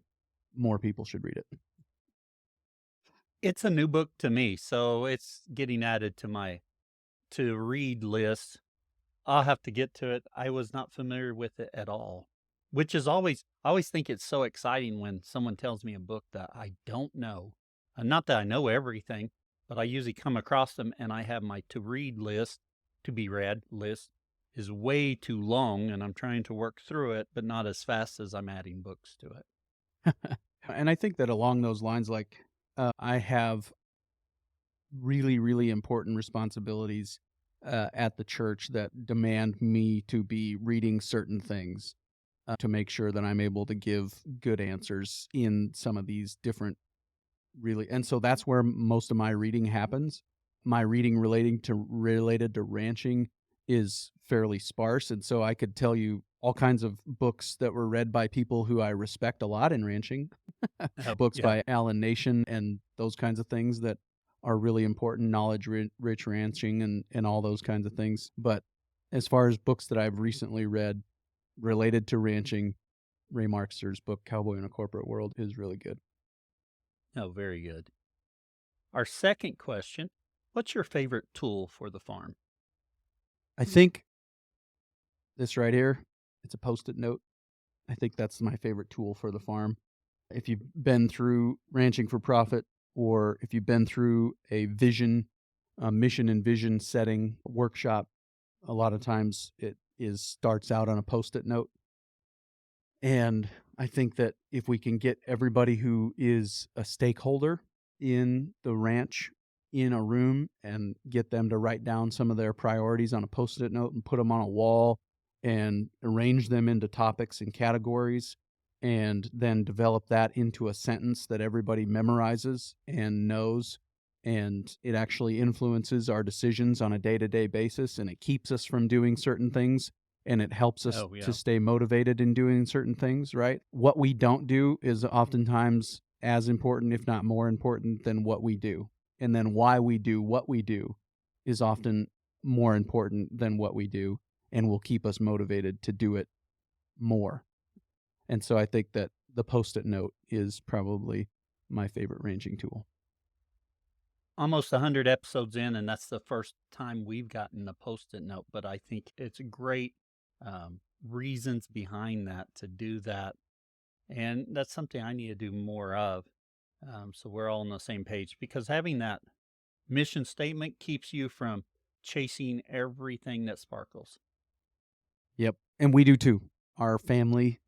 more people should read it. It's a new book to me, so it's getting added to my to read list. I'll have to get to it. I was not familiar with it at all, which is always I always think it's so exciting when someone tells me a book that I don't know. Not that I know everything, but I usually come across them and I have my to read list, to be read list is way too long and I'm trying to work through it, but not as fast as I'm adding books to it. And I think that along those lines, like I have really, really important responsibilities at the church that demand me to be reading certain things to make sure that I'm able to give good answers in some of these different really. And so that's where most of my reading happens. My reading related to ranching is fairly sparse, and so I could tell you all kinds of books that were read by people who I respect a lot in ranching, Oh, books yeah. by Alan Nation and those kinds of things that are really important, knowledge rich ranching and all those kinds of things. But as far as books that I've recently read related to ranching, Ray Marxer's book Cowboy in a Corporate World is really good. Oh, very good. Our second question, what's your favorite tool for the farm? I think this right here, it's a Post-it note. I think that's my favorite tool for the farm. If you've been through Ranching for Profit, or if you've been through a mission and vision setting workshop, a lot of times it is starts out on a Post-it note. And I think that if we can get everybody who is a stakeholder in the ranch in a room and get them to write down some of their priorities on a Post-it note and put them on a wall and arrange them into topics and categories, and then develop that into a sentence that everybody memorizes and knows, and it actually influences our decisions on a day-to-day basis, and it keeps us from doing certain things, and it helps us Oh, to yeah. stay motivated in doing certain things, right? What we don't do is oftentimes as important, if not more important, than what we do. And then why we do what we do is often more important than what we do and will keep us motivated to do it more. And so I think that the Post-it note is probably my favorite ranging tool. Almost 100 episodes in, and that's the first time we've gotten a Post-it note, but I think it's great, reasons behind that to do that, and that's something I need to do more of, so we're all on the same page, because having that mission statement keeps you from chasing everything that sparkles. Yep. And we do too. Our family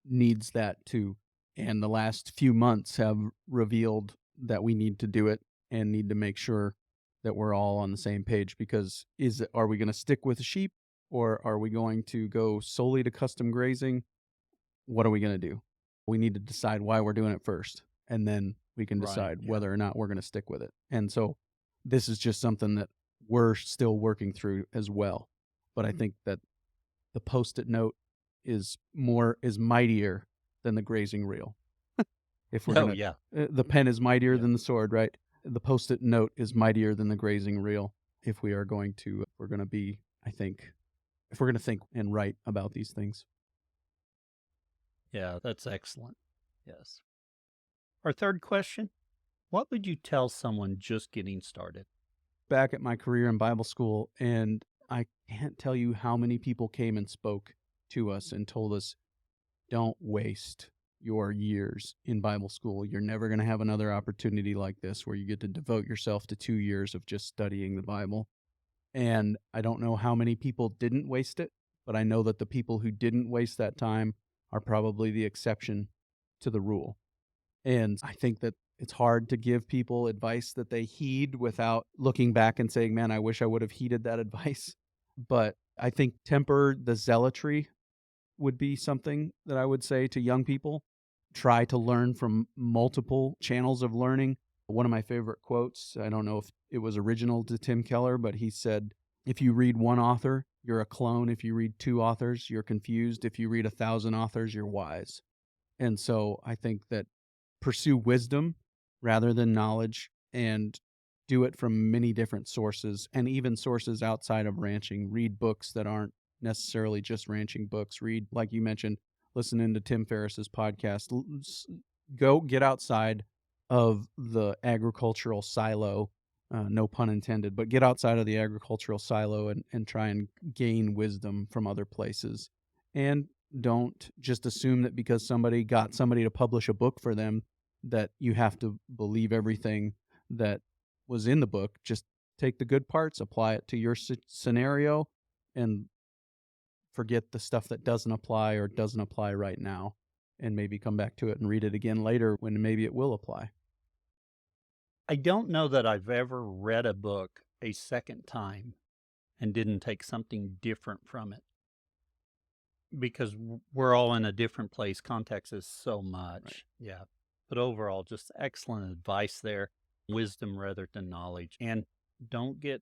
needs that too. And the last few months have revealed that we need to do it and need to make sure that we're all on the same page, because are we going to stick with sheep, or are we going to go solely to custom grazing? What are we going to do? We need to decide why we're doing it first, and then we can Right, decide yeah. whether or not we're going to stick with it. And so this is just something that we're still working through as well. But I think that the Post-it note is mightier than the grazing reel. If we're Oh, gonna, yeah, the pen is mightier yeah. than the sword, right? The Post-it note is mightier than the grazing reel. If we are going to, if we're gonna be, I think, if we're gonna think and write about these things. Yeah, that's excellent. Yes. Our third question, what would you tell someone just getting started? Back at my career in Bible school, and I can't tell you how many people came and spoke to us and told us, don't waste your years in Bible school. You're never going to have another opportunity like this where you get to devote yourself to 2 years of just studying the Bible. And I don't know how many people didn't waste it, but I know that the people who didn't waste that time are probably the exception to the rule. And I think that it's hard to give people advice that they heed without looking back and saying, man, I wish I would have heeded that advice. But I think temper the zealotry would be something that I would say to young people. Try to learn from multiple channels of learning. One of my favorite quotes, I don't know if it was original to Tim Keller, but he said, if you read one author, you're a clone. If you read two authors, you're confused. If you read 1,000 authors, you're wise. And so I think that pursue wisdom rather than knowledge, and do it from many different sources, and even sources outside of ranching. Read books that aren't necessarily just ranching books. Read, like you mentioned, listening to Tim Ferriss's podcast. Go get outside of the agricultural silo, no pun intended, but get outside of the agricultural silo and try and gain wisdom from other places. And don't just assume that because somebody got somebody to publish a book for them that you have to believe everything that was in the book. Just take the good parts, apply it to your scenario, and forget the stuff that doesn't apply or doesn't apply right now, and maybe come back to it and read it again later when maybe it will apply. I don't know that I've ever read a book a second time and didn't take something different from it, because we're all in a different place. Context is so much. Right. Yeah. But overall, just excellent advice there. Wisdom rather than knowledge. And don't get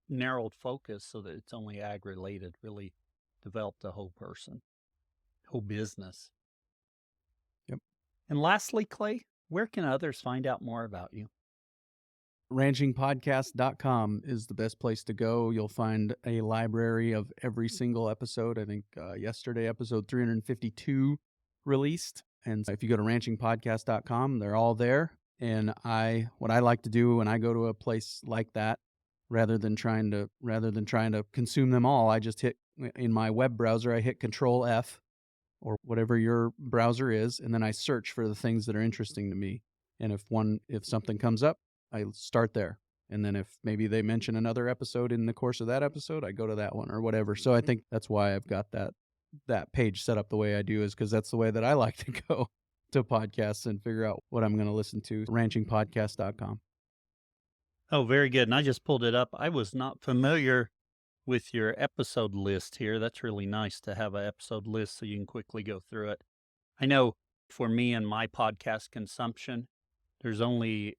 narrowed focus so that it's only ag related. Really develop the whole person, whole business. Yep. And lastly, Clay, where can others find out more about you? Ranchingpodcast.com is the best place to go. You'll find a library of every single episode. I think yesterday, episode 352 released. And if you go to ranchingpodcast.com, they're all there. And what I like to do when I go to a place like that, rather than trying to consume them all, I just hit in my web browser, I hit Control F or whatever your browser is, and then I search for the things that are interesting to me. And if something comes up, I start there. And then if maybe they mention another episode in the course of that episode, I go to that one or whatever. So I think that's why I've got that page set up the way I do, is because that's the way that I like to go to podcasts and figure out what I'm going to listen to. Ranchingpodcast.com. Oh, very good. And I just pulled it up. I was not familiar with your episode list here. That's really nice to have an episode list so you can quickly go through it. I know for me and my podcast consumption, there's only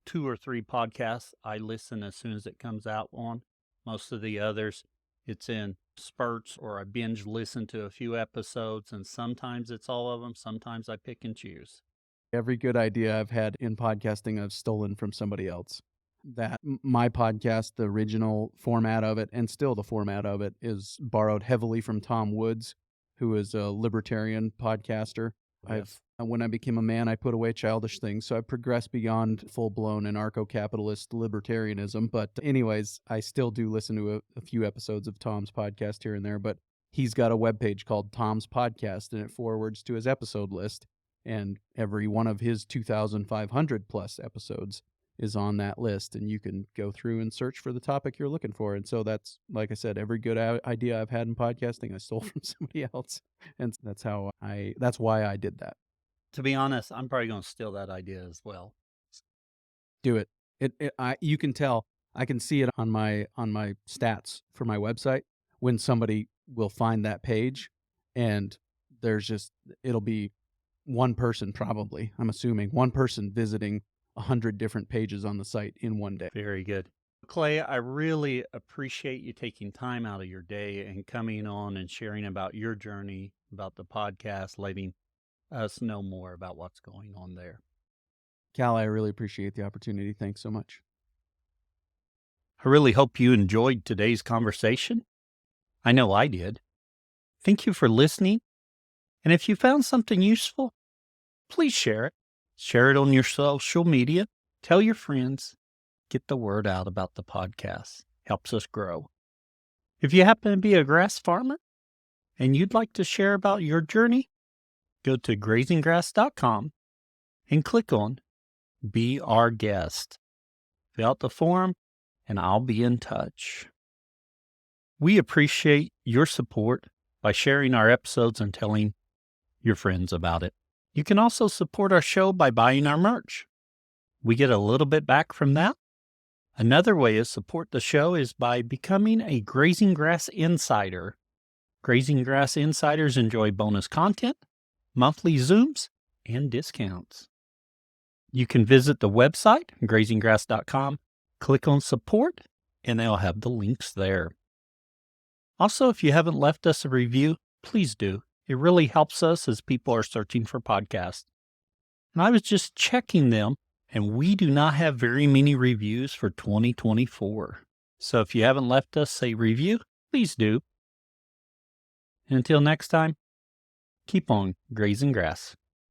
2 or 3 podcasts I listen as soon as it comes out on. Most of the others, it's in spurts, or I binge listen to a few episodes, and sometimes it's all of them. Sometimes I pick and choose. Every good idea I've had in podcasting, I've stolen from somebody else. That my podcast, the original format of it, and still the format of it, is borrowed heavily from Tom Woods, who is a libertarian podcaster. Yes. When I became a man, I put away childish things, so I progressed beyond full-blown anarcho-capitalist libertarianism. But anyways, I still do listen to a few episodes of Tom's podcast here and there, but he's got a webpage called Tom's Podcast, and it forwards to his episode list, and every one of his 2,500 plus episodes is on that list, and you can go through and search for the topic you're looking for. And so that's, like I said, every good idea I've had in podcasting, I stole from somebody else. And that's why I did that. To be honest, I'm probably going to steal that idea as well. Do it. You can tell, I can see it on my stats for my website when somebody will find that page, and it'll be one person, probably, I'm assuming, one person visiting 100 different pages on the site in one day. Very good. Clay, I really appreciate you taking time out of your day and coming on and sharing about your journey, about the podcast, letting us know more about what's going on there. Cal, I really appreciate the opportunity. Thanks so much. I really hope you enjoyed today's conversation. I know I did. Thank you for listening. And if you found something useful, please share it. Share it on your social media. Tell your friends. Get the word out about the podcast. Helps us grow. If you happen to be a grass farmer and you'd like to share about your journey, go to grazinggrass.com and click on Be Our Guest. Fill out the form and I'll be in touch. We appreciate your support by sharing our episodes and telling your friends about it. You can also support our show by buying our merch. We get a little bit back from that. Another way to support the show is by becoming a Grazing Grass Insider. Grazing Grass Insiders enjoy bonus content, monthly Zooms, and discounts. You can visit the website, grazinggrass.com, click on support, and they'll have the links there. Also, if you haven't left us a review, please do. It really helps us as people are searching for podcasts. And I was just checking them, and we do not have very many reviews for 2024. So if you haven't left us a review, please do. And until next time, keep on grazing grass.